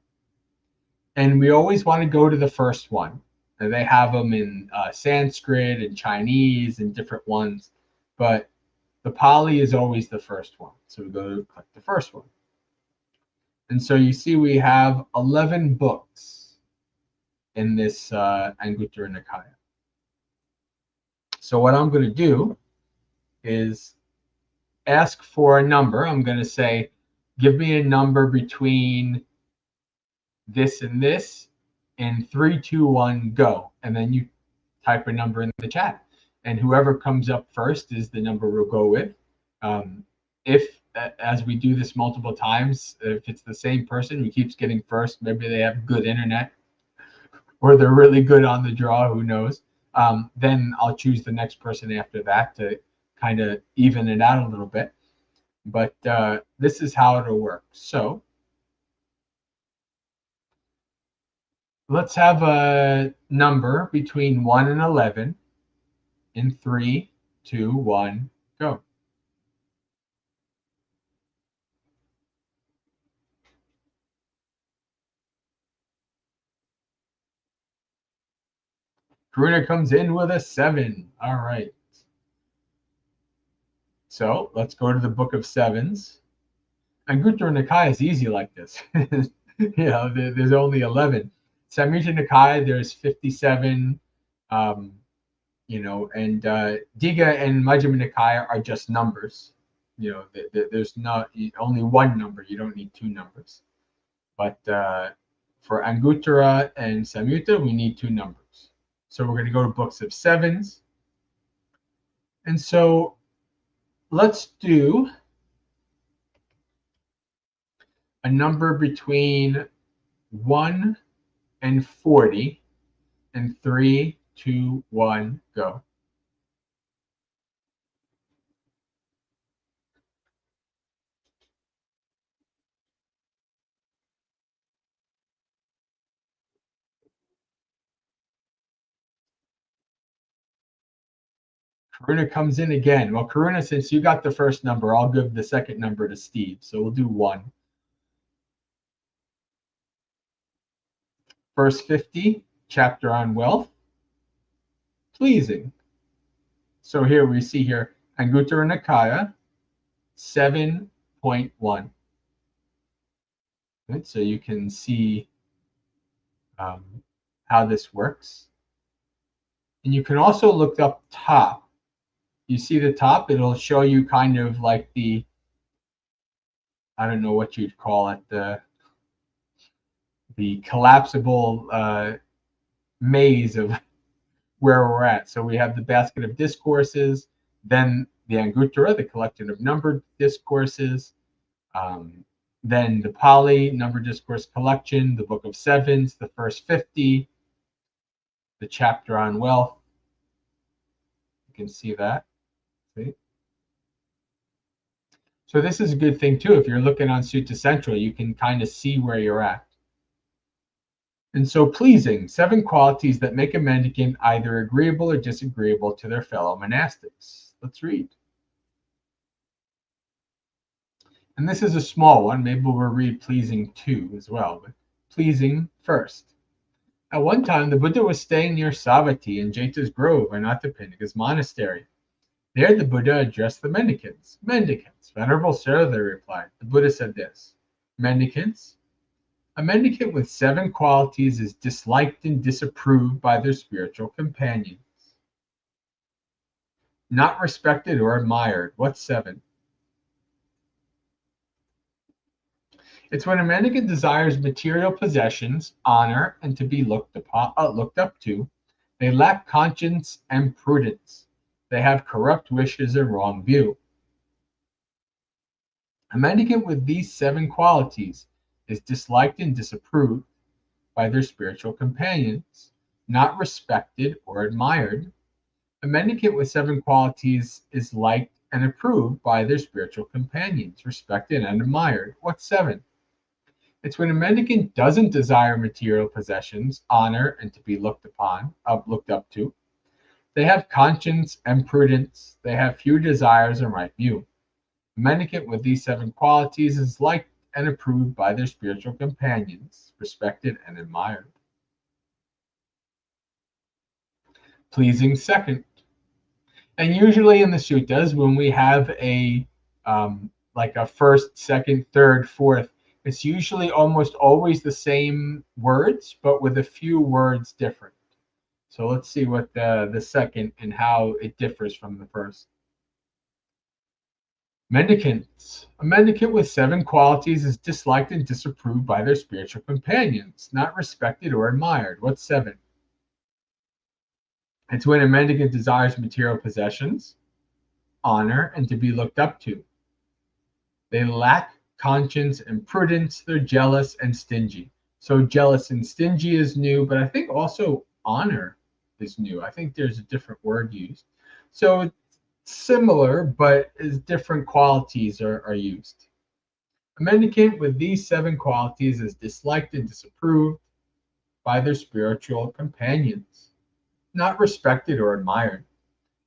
And we always want to go to the first one. And they have them in Sanskrit and Chinese and different ones. But the Pali is always the first one. So we go to click the first one. And so you see we have 11 books in this Anguttara Nikaya. So what I'm going to do is ask for a number. I'm going to say, give me a number between this and this, and 3, 2, 1, go. And then you type a number in the chat. And whoever comes up first is the number we'll go with. If, as we do this multiple times, if it's the same person who keeps getting first, maybe they have good internet, or they're really good on the draw, who knows, then I'll choose the next person after that to kind of even it out a little bit. But this is how it'll work. So let's have a number between 1 and 11 in 3, 2, 1, go. Karuna comes in with a 7. All right. So let's go to the Book of Sevens. Anguttara Nikaya is easy like this. There's only 11. Samyutta Nikaya, there's 57. And Digha and Majjhima Nikaya are just numbers. There's not only one number. You don't need two numbers. But for Anguttara and Samyutta, we need two numbers. So we're going to go to books of sevens. And so let's do a number between 1 and 40 in 3, 2, 1, go. Karuna comes in again. Well, Karuna, since you got the first number, I'll give the second number to Steve. So we'll do 1. Verse 50, chapter on wealth. Pleasing. So here we see here, Anguttara Nikaya, 7.1. Right, so you can see how this works. And you can also look up top. You see the top, it'll show you kind of like the, I don't know what you'd call it, the collapsible maze of where we're at. So we have the basket of discourses, then the Anguttara, the collection of numbered discourses, then the Pali numbered discourse collection, the Book of Sevens, the first 50, the chapter on wealth. You can see that. See? So this is a good thing too. If you're looking on Sutta Central, you can kind of see where you're at. And so pleasing, 7 qualities that make a mendicant either agreeable or disagreeable to their fellow monastics. Let's read. And this is a small one. Maybe we'll read pleasing 2 as well. But pleasing first. At one time, the Buddha was staying near Savatthi in Jeta's Grove, or Anathapindika's monastery. There the Buddha addressed the mendicants. Mendicants, Venerable Sir, they replied. The Buddha said this. Mendicants, a mendicant with 7 qualities is disliked and disapproved by their spiritual companions. Not respected or admired. What's 7? It's when a mendicant desires material possessions, honor, and to be looked up to. They lack conscience and prudence. They have corrupt wishes and wrong view. A mendicant with these 7 qualities is disliked and disapproved by their spiritual companions, not respected or admired. A mendicant with 7 qualities is liked and approved by their spiritual companions, respected and admired. What's 7? It's when a mendicant doesn't desire material possessions, honor, and to be looked up to. They have conscience and prudence. They have few desires and right view. A mendicant with these 7 qualities is liked and approved by their spiritual companions, respected and admired. Pleasing second. And usually in the suttas, when we have a like a first, second, third, fourth, it's usually almost always the same words, but with a few words different. So let's see what the second and how it differs from the first. Mendicants. A mendicant with 7 qualities is disliked and disapproved by their spiritual companions, not respected or admired. What's 7? It's when a mendicant desires material possessions, honor, and to be looked up to. They lack conscience and prudence. They're jealous and stingy. So jealous and stingy is new, but I think also honor is new. I think there's a different word used. So it's similar, but different qualities are used. A mendicant with these 7 qualities is disliked and disapproved by their spiritual companions, not respected or admired.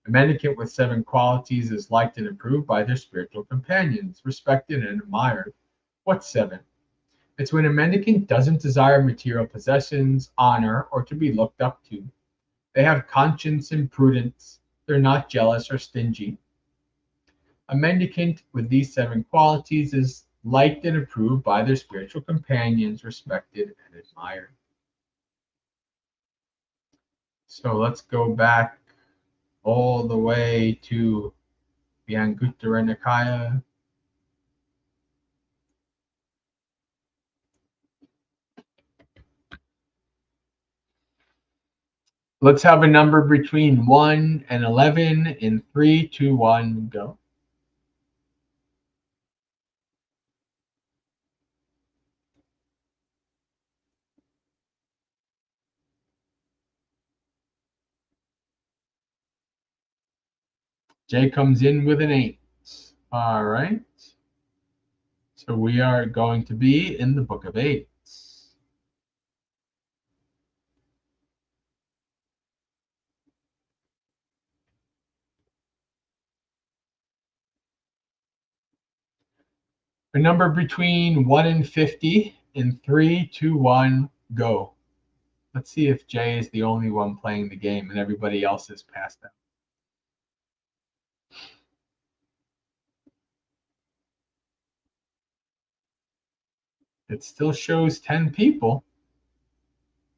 A mendicant with 7 qualities is liked and approved by their spiritual companions, respected and admired. What's 7? It's when a mendicant doesn't desire material possessions, honor, or to be looked up to. They have conscience and prudence. They're not jealous or stingy. A mendicant with these 7 qualities is liked and approved by their spiritual companions, respected and admired. So let's go back all the way to the Anguttara Nikaya. Let's have a number between 1 and 11 in 3, 2, 1, go. J comes in with an 8. All right. So we are going to be in the Book of Eights. A number between 1 and 50 in 3, 2, 1, go. Let's see if Jay is the only one playing the game and everybody else is passed out. It still shows 10 people,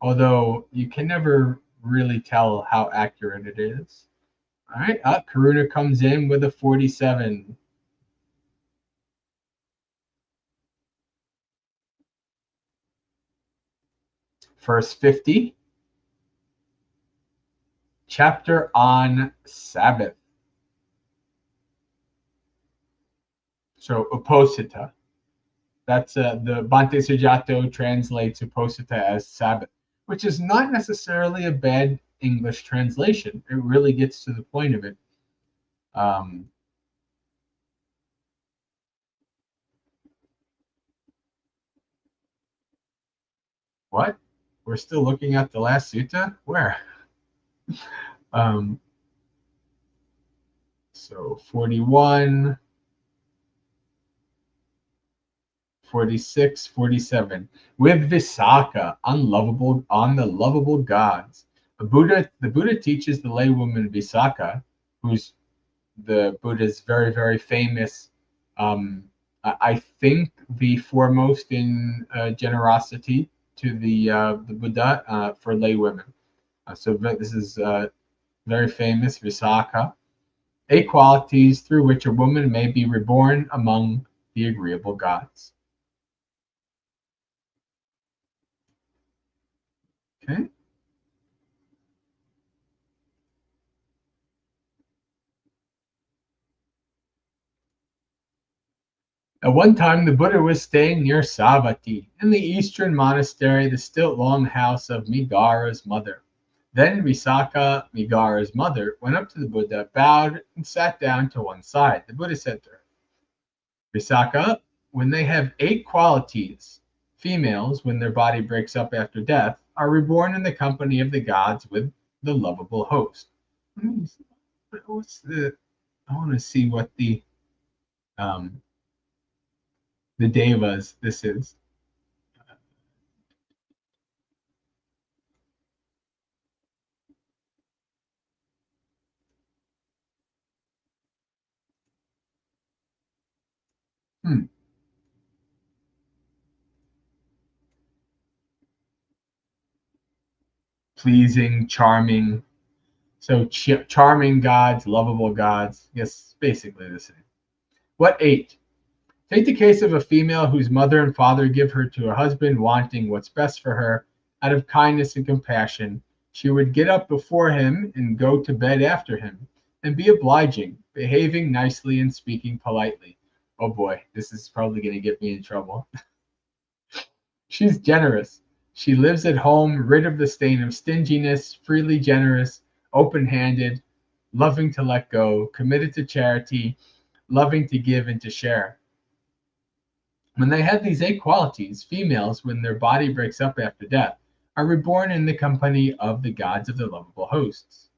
although you can never really tell how accurate it is. All right, Karuna comes in with a 47. Verse 50, chapter on Sabbath. So Uposita. That's the Bhante Sujato translates Uposita as Sabbath, which is not necessarily a bad English translation. It really gets to the point of it. What? We're still looking at the last sutta? Where? So 41, 46, 47. With Visakha, unlovable on the lovable gods. The Buddha teaches the laywoman Visakha, who's the Buddha's very, very famous, I think the foremost in generosity to the Buddha for laywomen. So this is very famous, Visakha. 8 qualities through which a woman may be reborn among the agreeable gods. Okay. At one time, the Buddha was staying near Savatthi, in the eastern monastery, the still long house of Migara's mother. Then Visakha, Migara's mother, went up to the Buddha, bowed, and sat down to one side. The Buddha said to her, Visakha, when they have 8 qualities, females, when their body breaks up after death, are reborn in the company of the gods with the lovable host. What's the? I want to see what um, the devas this is. Hmm. Pleasing, charming. So charming gods, lovable gods. Yes, basically the same. What 8? Take the case of a female whose mother and father give her to her husband, wanting what's best for her. Out of kindness and compassion, she would get up before him and go to bed after him, and be obliging, behaving nicely and speaking politely. Oh boy, this is probably going to get me in trouble. She's generous. She lives at home, rid of the stain of stinginess, freely generous, open handed, loving to let go, committed to charity, loving to give and to share. When they have these 8 qualities, females, when their body breaks up after death, are reborn in the company of the gods of the lovable hosts.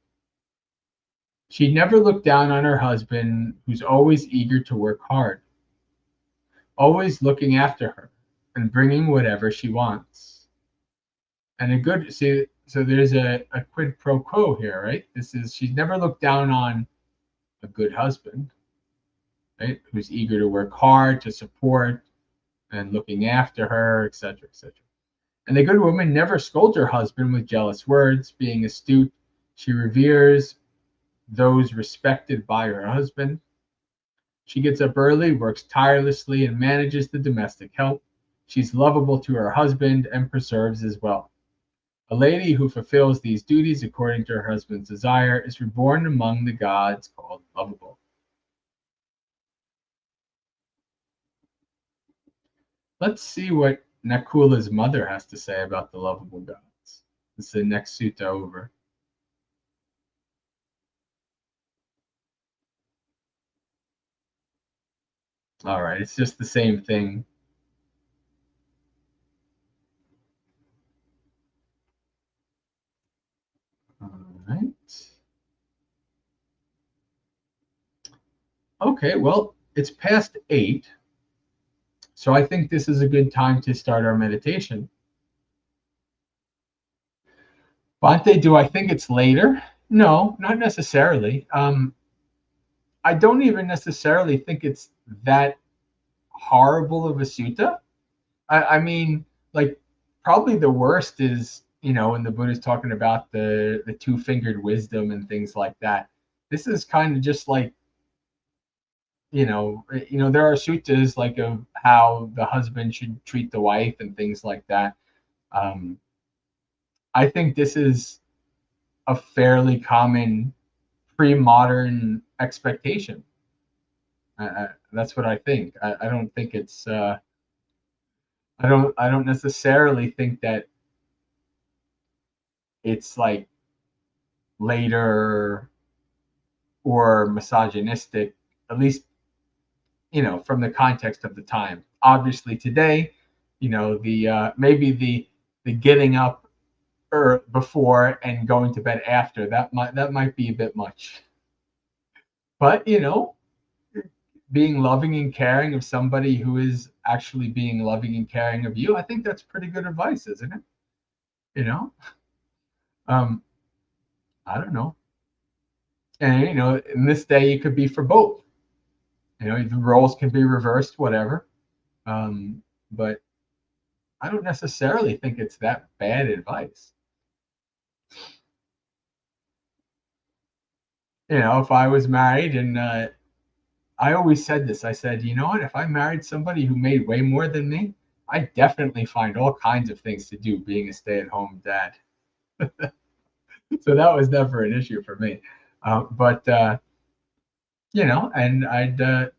She never looked down on her husband, who's always eager to work hard, always looking after her and bringing whatever she wants. And a good, see, so there's a quid pro quo here, right? This is, she's never looked down on a good husband, right? Who's eager to work hard, to support, and looking after her, etc., etc. And the good woman never scolds her husband with jealous words. Being astute, she reveres those respected by her husband. She gets up early, works tirelessly, and manages the domestic help. She's lovable to her husband and preserves his wealth. A lady who fulfills these duties according to her husband's desire is reborn among the gods called lovable. Let's see what Nakula's mother has to say about the lovable gods. This is the next sutta over. All right, it's just the same thing. All right. Okay, well, it's past 8, so I think this is a good time to start our meditation. Bante, do I think it's later? No, not necessarily. I don't even necessarily think it's that horrible of a sutta. I mean, like, probably the worst is, when the Buddha's talking about the two-fingered wisdom and things like that. This is kind of just like, there are suttas like of how the husband should treat the wife and things like that. Um, I think this is a fairly common pre-modern expectation. That's what I think. I don't think it's. I don't necessarily think that it's like later or misogynistic. At least from the context of the time. Obviously, today, the maybe the getting up or before and going to bed after, that might be a bit much. But being loving and caring of somebody who is actually being loving and caring of you, I think that's pretty good advice, isn't it? You know, um, I don't know. And in this day, it could be for both. The roles can be reversed, whatever. But I don't necessarily think it's that bad advice. If I was married and I always said this, I said, you know what? If I married somebody who made way more than me, I definitely find all kinds of things to do being a stay-at-home dad. So that was never an issue for me. But and I'd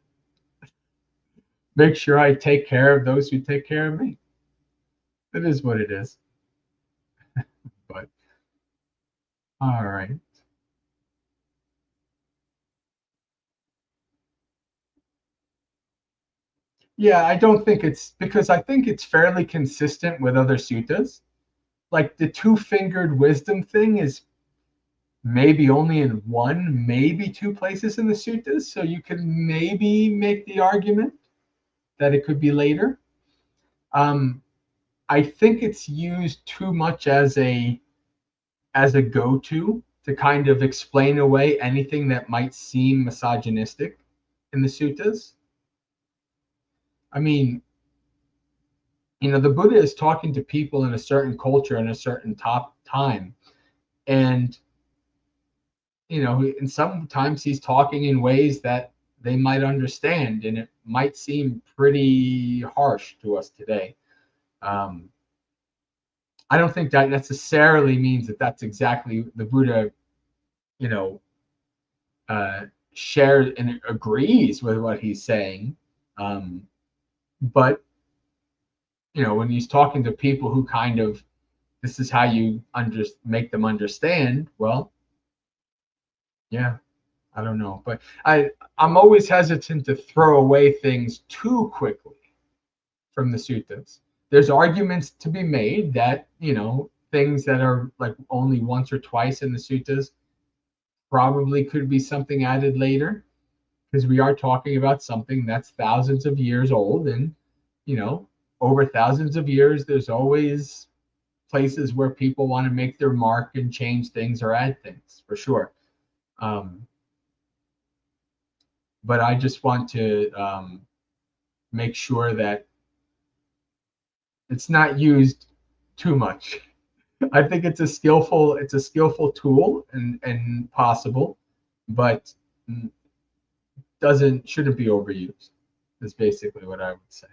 make sure I take care of those who take care of me. It is what it is. But all right. Yeah, I don't think it's because I think it's fairly consistent with other suttas. Like the two-fingered wisdom thing is maybe only in one, maybe two places in the suttas. So you could maybe make the argument that it could be later. Um, I think it's used too much as a go-to kind of explain away anything that might seem misogynistic in the suttas. I mean, the Buddha is talking to people in a certain culture in a certain top time, and and sometimes he's talking in ways that they might understand, and it might seem pretty harsh to us today. Um, I don't think that necessarily means that that's exactly the Buddha, you know, uh, shares and agrees with what he's saying. Um, but when he's talking to people who kind of this is how you make them understand. Well, yeah, I don't know, but I'm always hesitant to throw away things too quickly from the suttas. There's arguments to be made that things that are like only once or twice in the suttas probably could be something added later because we are talking about something that's thousands of years old, and you know over thousands of years there's always places where people want to make their mark and change things or add things for sure. um, but I just want to make sure that it's not used too much. I think it's a skillful tool and possible, but shouldn't be overused. Is basically what I would say.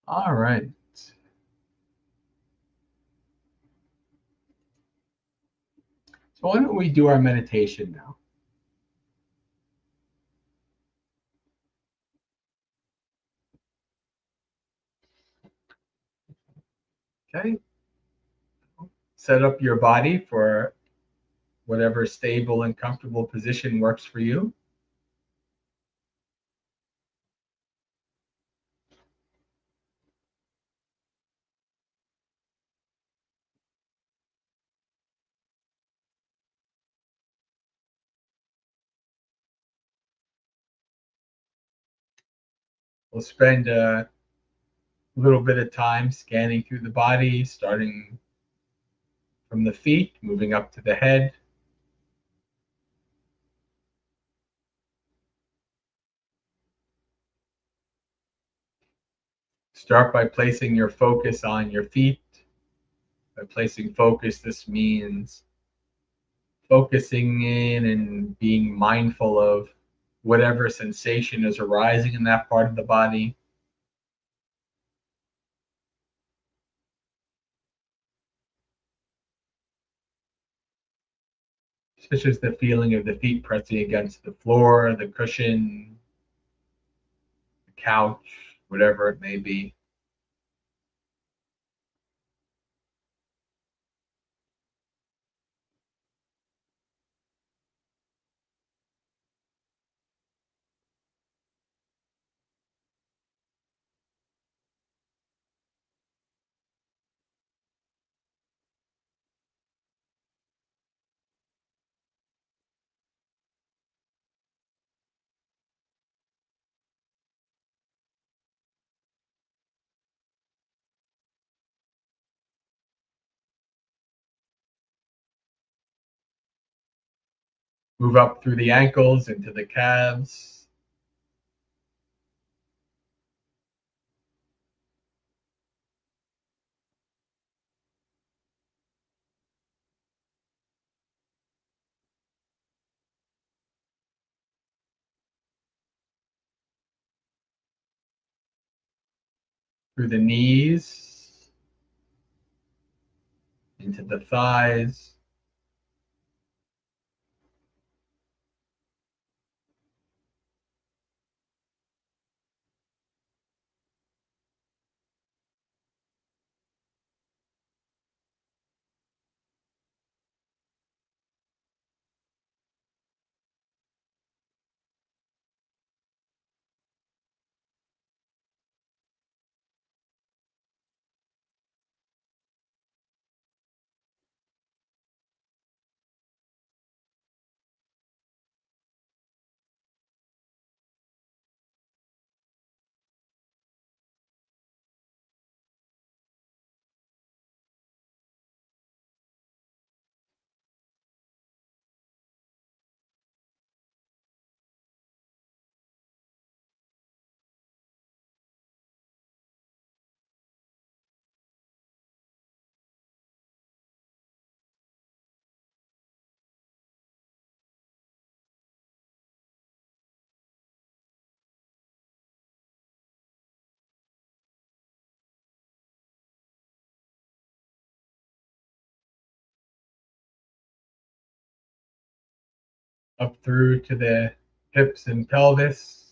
All right. So why don't we do our meditation now? Okay. Set up your body for whatever stable and comfortable position works for you. We'll spend a little bit of time scanning through the body, starting from the feet, moving up to the head. Start by placing your focus on your feet. By placing focus, this means focusing in and being mindful of whatever sensation is arising in that part of the body. Such as the feeling of the feet pressing against the floor, the cushion, the couch, whatever it may be. Move up through the ankles into the calves. through the knees, into the thighs, up through to the hips and pelvis.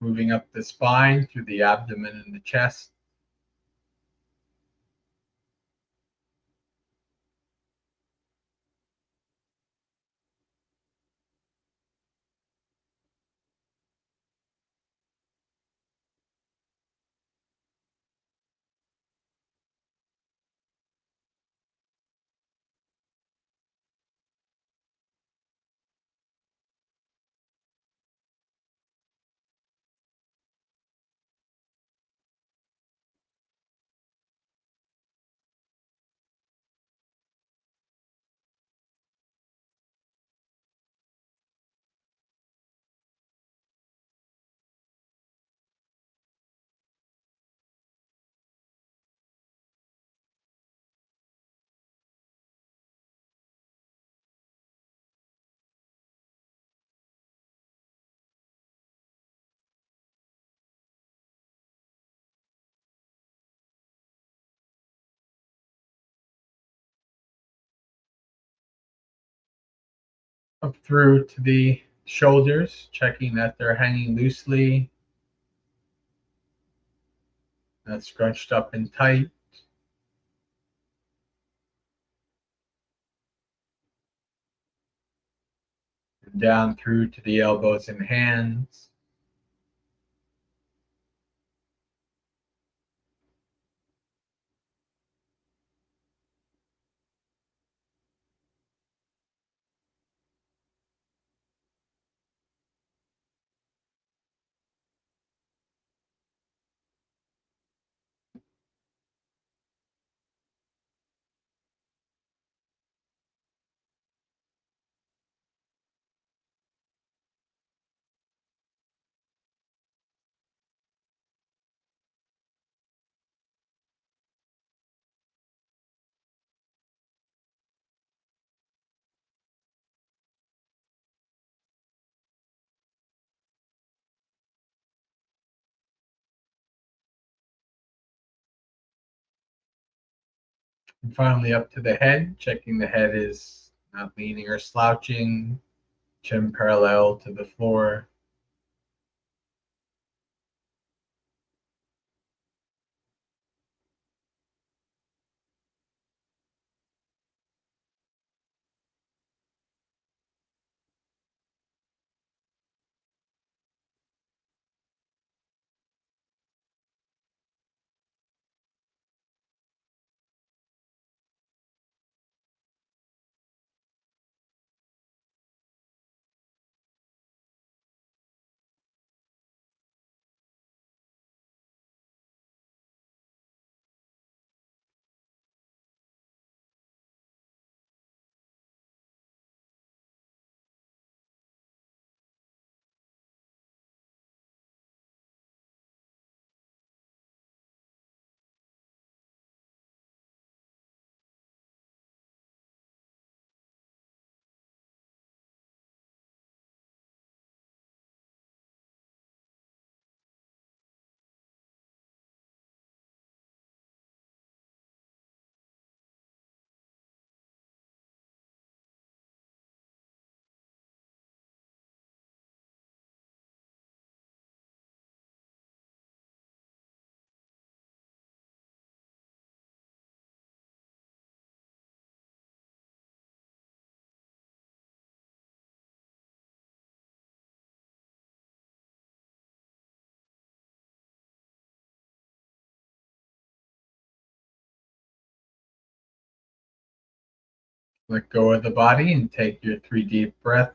Moving up the spine through the abdomen and the chest. Up through to the shoulders, checking that they're hanging loosely, not scrunched up and tight. Down through to the elbows and hands. And finally up to the head, checking the head is not leaning or slouching, chin parallel to the floor. Let go of the body and take your 3 deep breaths.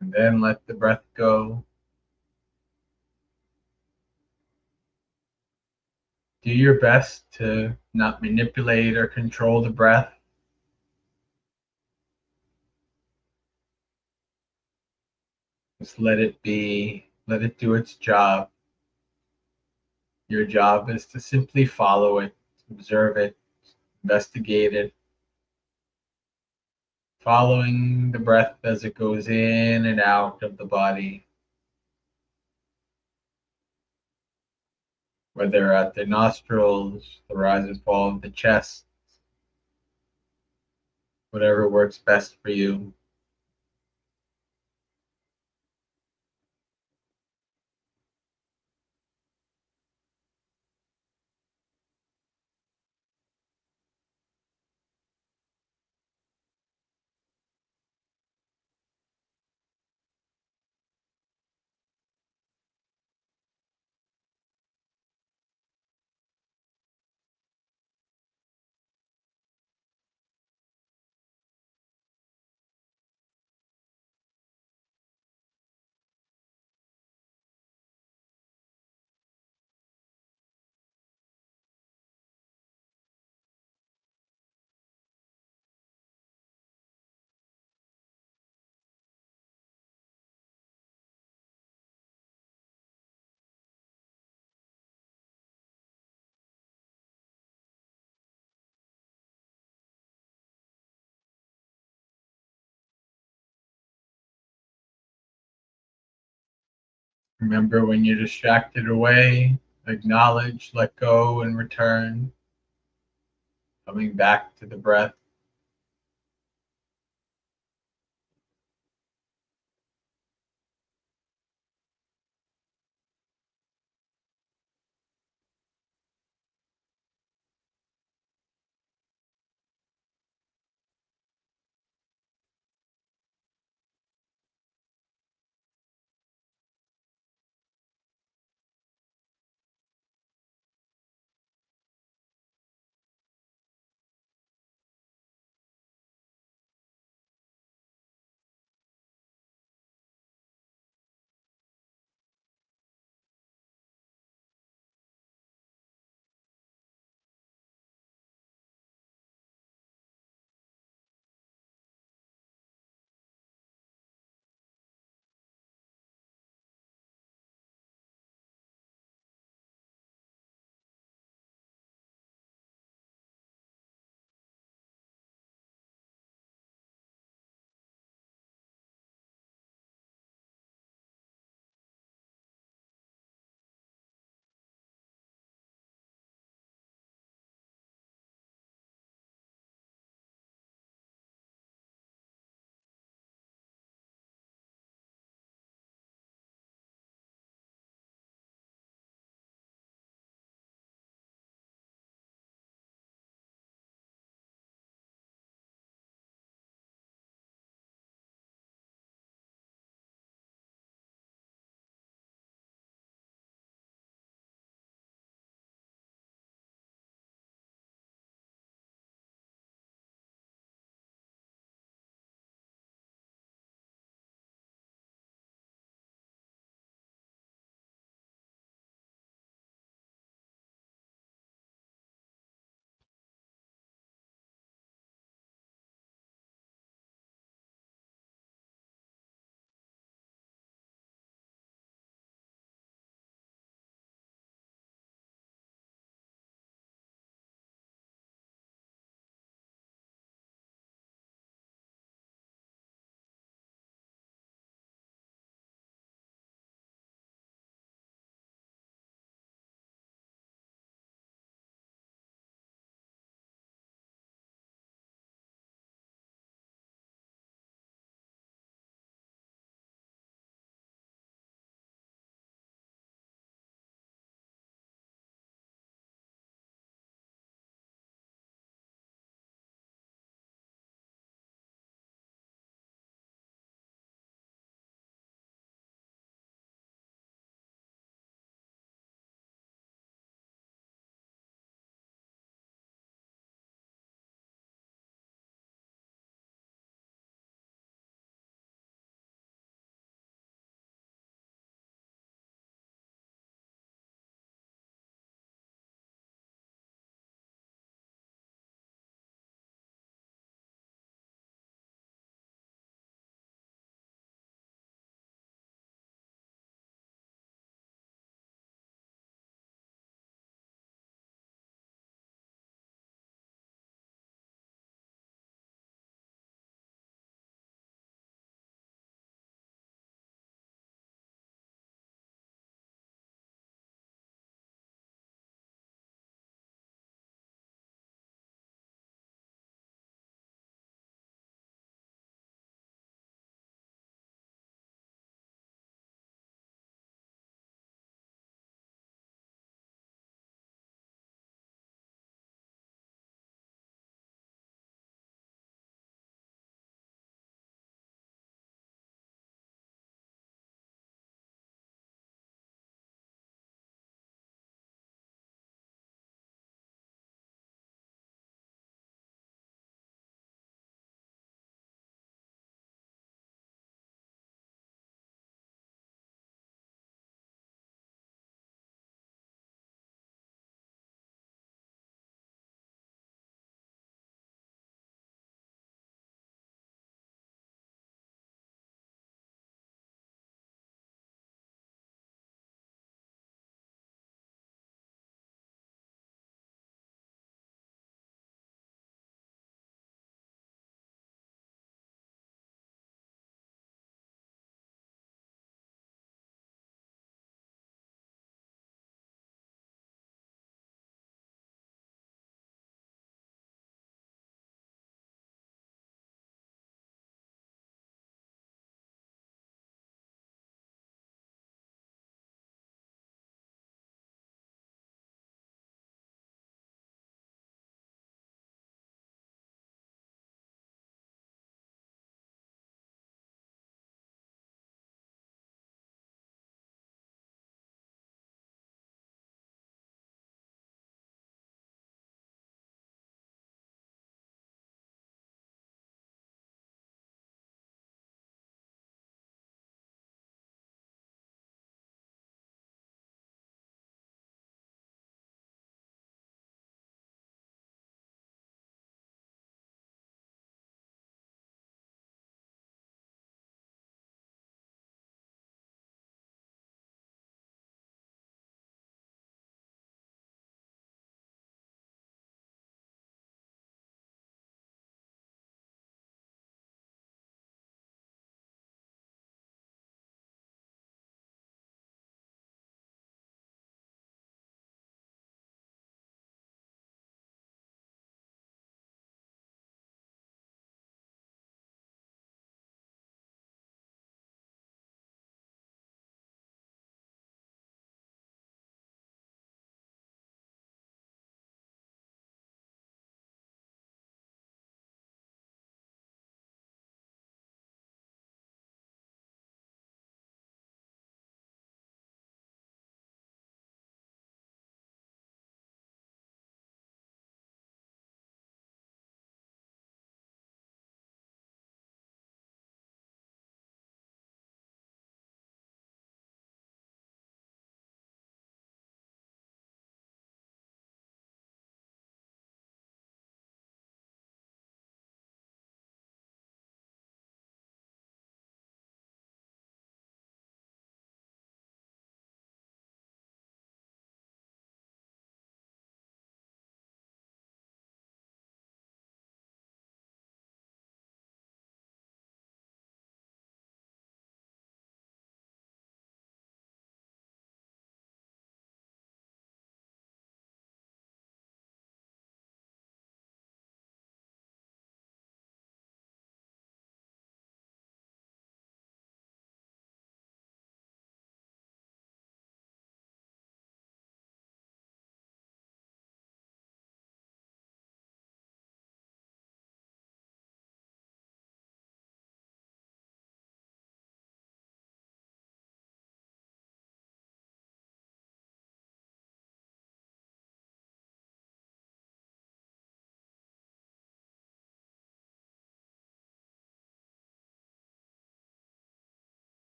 And then let the breath go. Do your best to not manipulate or control the breath. Just let it be, let it do its job. Your job is to simply follow it, observe it, investigate it, following the breath as it goes in and out of the body, whether at the nostrils, the rise and fall of the chest, whatever works best for you. Remember when you're distracted away, acknowledge, let go, and return, coming back to the breath.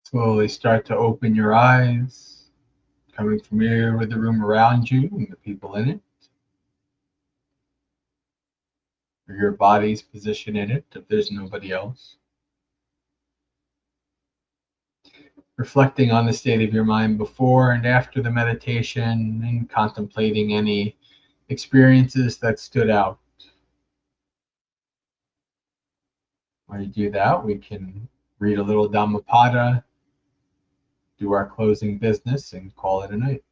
Slowly start to open your eyes, becoming familiar with the room around you and the people in it, or your body's position in it if there's nobody else. Reflecting on the state of your mind before and after the meditation and contemplating any experiences that stood out. While you do that, we can read a little Dhammapada, do our closing business, and call it a night.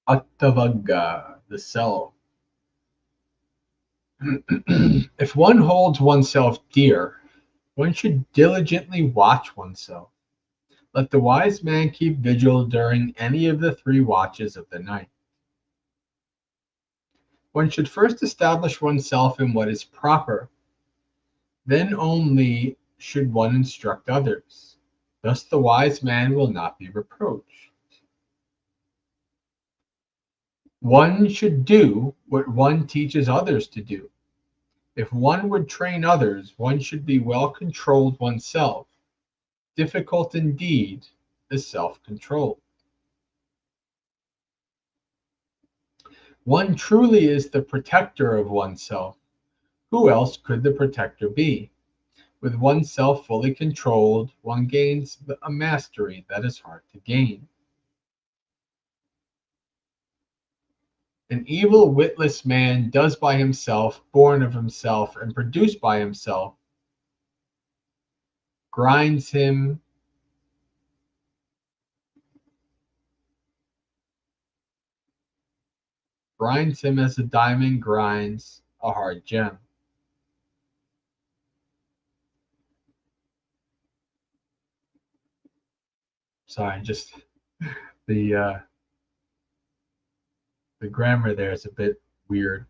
Attavagga, the self. If one holds oneself dear, one should diligently watch oneself. Let the wise man keep vigil during any of the 3 watches of the night. One should first establish oneself in what is proper. Then only should one instruct others. Thus the wise man will not be reproached. One should do what one teaches others to do. If one would train others, one should be well controlled oneself. Difficult indeed is self-control. One truly is the protector of oneself. Who else could the protector be? With oneself fully controlled, one gains a mastery that is hard to gain. An evil, witless man does by himself, born of himself, and produced by himself, grinds him as a diamond grinds a hard gem. Sorry, just the grammar there is a bit weird.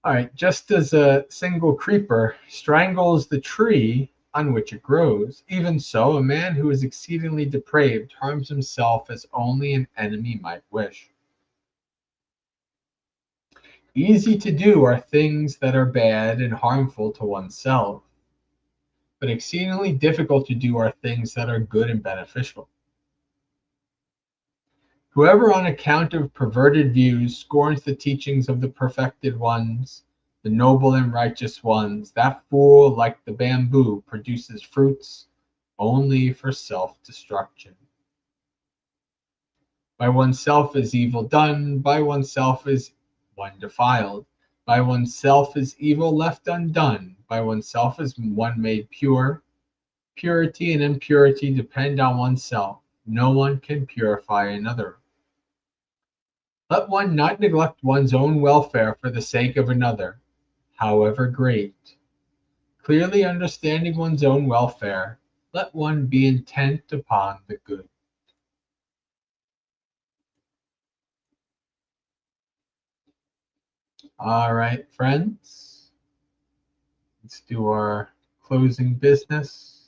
All right, just as a single creeper strangles the tree on which it grows, even so a man who is exceedingly depraved harms himself as only an enemy might wish. Easy to do are things that are bad and harmful to oneself, but exceedingly difficult to do are things that are good and beneficial. Whoever on account of perverted views scorns the teachings of the perfected ones, the noble and righteous ones, that fool, like the bamboo, produces fruits only for self-destruction. By oneself is evil done, by oneself is one defiled, by oneself is evil left undone, by oneself is one made pure. Purity and impurity depend on oneself. No one can purify another. Let one not neglect one's own welfare for the sake of another, however great. Clearly understanding one's own welfare, let one be intent upon the good. All right, friends, let's do our closing business.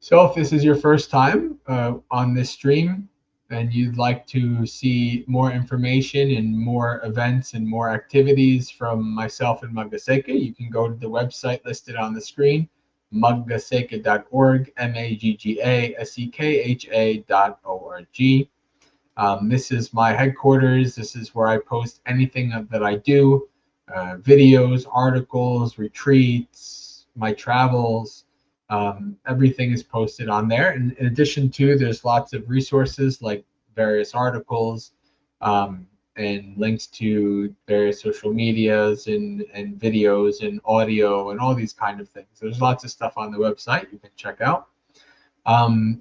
So if this is your first time on this stream and you'd like to see more information and more events and more activities from myself and Maggasekha, you can go to the website listed on the screen, maggasekha.org, maggasekha.org. This is my headquarters. This is where I post anything that I do, videos, articles, retreats, my travels. Everything is posted on there. And in addition to, there's lots of resources like various articles and links to various social medias and videos and audio and all these kind of things. There's lots of stuff on the website you can check out.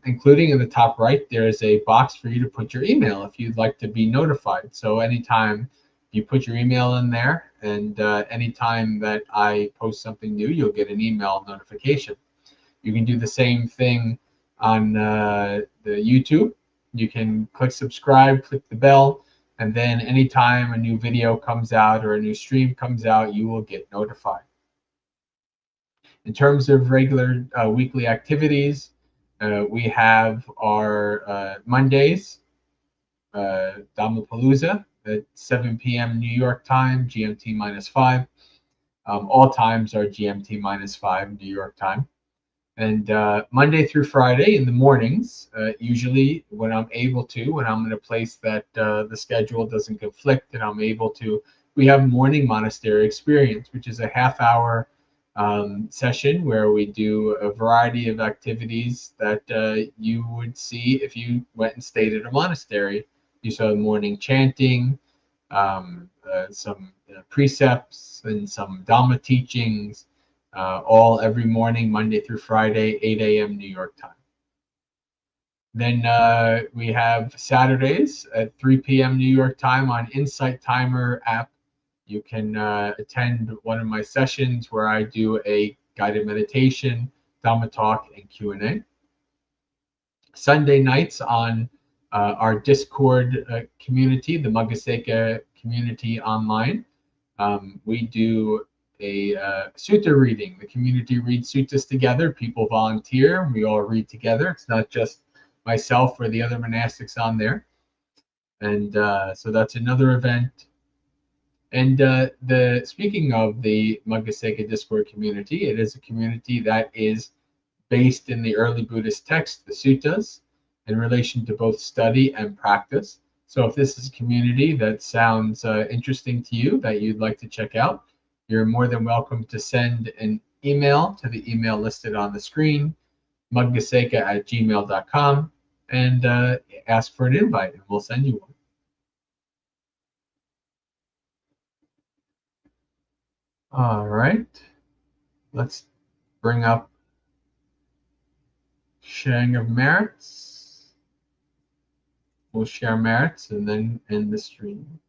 Including in the top right, there's a box for you to put your email if you'd like to be notified. So anytime you put your email in there, and anytime that I post something new, you'll get an email notification. You can do the same thing on the YouTube. You can click subscribe, click the bell, and then anytime a new video comes out or a new stream comes out, you will get notified. In terms of regular weekly activities, We have our Mondays, Dhammapalooza at 7 p.m. New York time, GMT -5. All times are GMT -5 New York time. And Monday through Friday in the mornings, usually when I'm able to, when I'm in a place that the schedule doesn't conflict and I'm able to, we have morning monastery experience, which is a half-hour session where we do a variety of activities that you would see if you went and stayed at a monastery. You saw morning chanting, some precepts, and some Dhamma teachings, all every morning, Monday through Friday, 8 a.m. New York time. Then we have Saturdays at 3 p.m. New York time on Insight Timer app. You can attend one of my sessions where I do a guided meditation, Dhamma talk, and Q&A. Sunday nights on our Discord community, the Maggasekha community online, we do a Sutta reading. The community reads Suttas together. People volunteer. We all read together. It's not just myself or the other monastics on there. And so that's another event. And speaking of the Maggasekha Discord community, it is a community that is based in the early Buddhist text, the suttas, in relation to both study and practice. So if this is a community that sounds interesting to you, that you'd like to check out, you're more than welcome to send an email to the email listed on the screen, maggasekha@gmail.com, and ask for an invite, and we'll send you one. All right. Let's bring up sharing of merits. We'll share merits and then end the stream.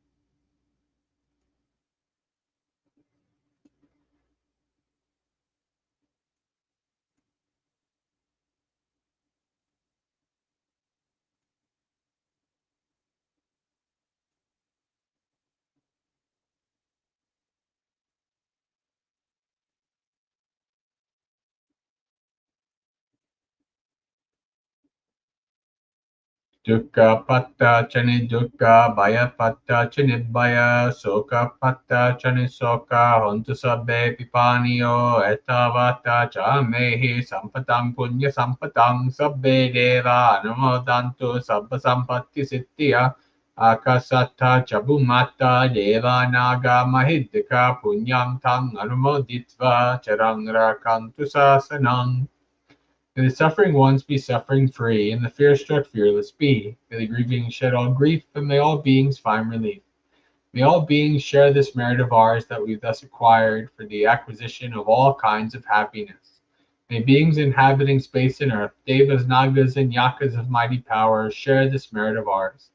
Dukkha patta chani dukkha, bhaya patta chani bhaya, soka patta chani soka, hontu sabbe pipaniyo, etavata cha mehi sampatam punya sampatam, sabbe deva anumodantu sabba sampatti siddhya, akasata chabumata deva naga mahidika punyam tang anumoditva charang rakantu sasanang. May the suffering ones be suffering free, and the fear-struck fearless be. May the grieving shed all grief, and may all beings find relief. May all beings share this merit of ours that we've thus acquired for the acquisition of all kinds of happiness. May beings inhabiting space and earth, devas, nagas, and yakas of mighty power, share this merit of ours.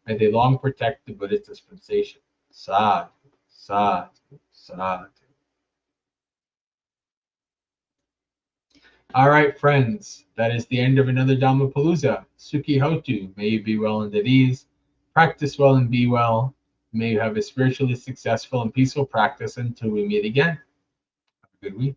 May they long protect the Buddhist dispensation. Sadhu, sadhu, sadhu. All right, friends, that is the end of another Dhammapalooza. Sukhi Hotu, may you be well and at ease. Practice well and be well. May you have a spiritually successful and peaceful practice until we meet again. Have a good week.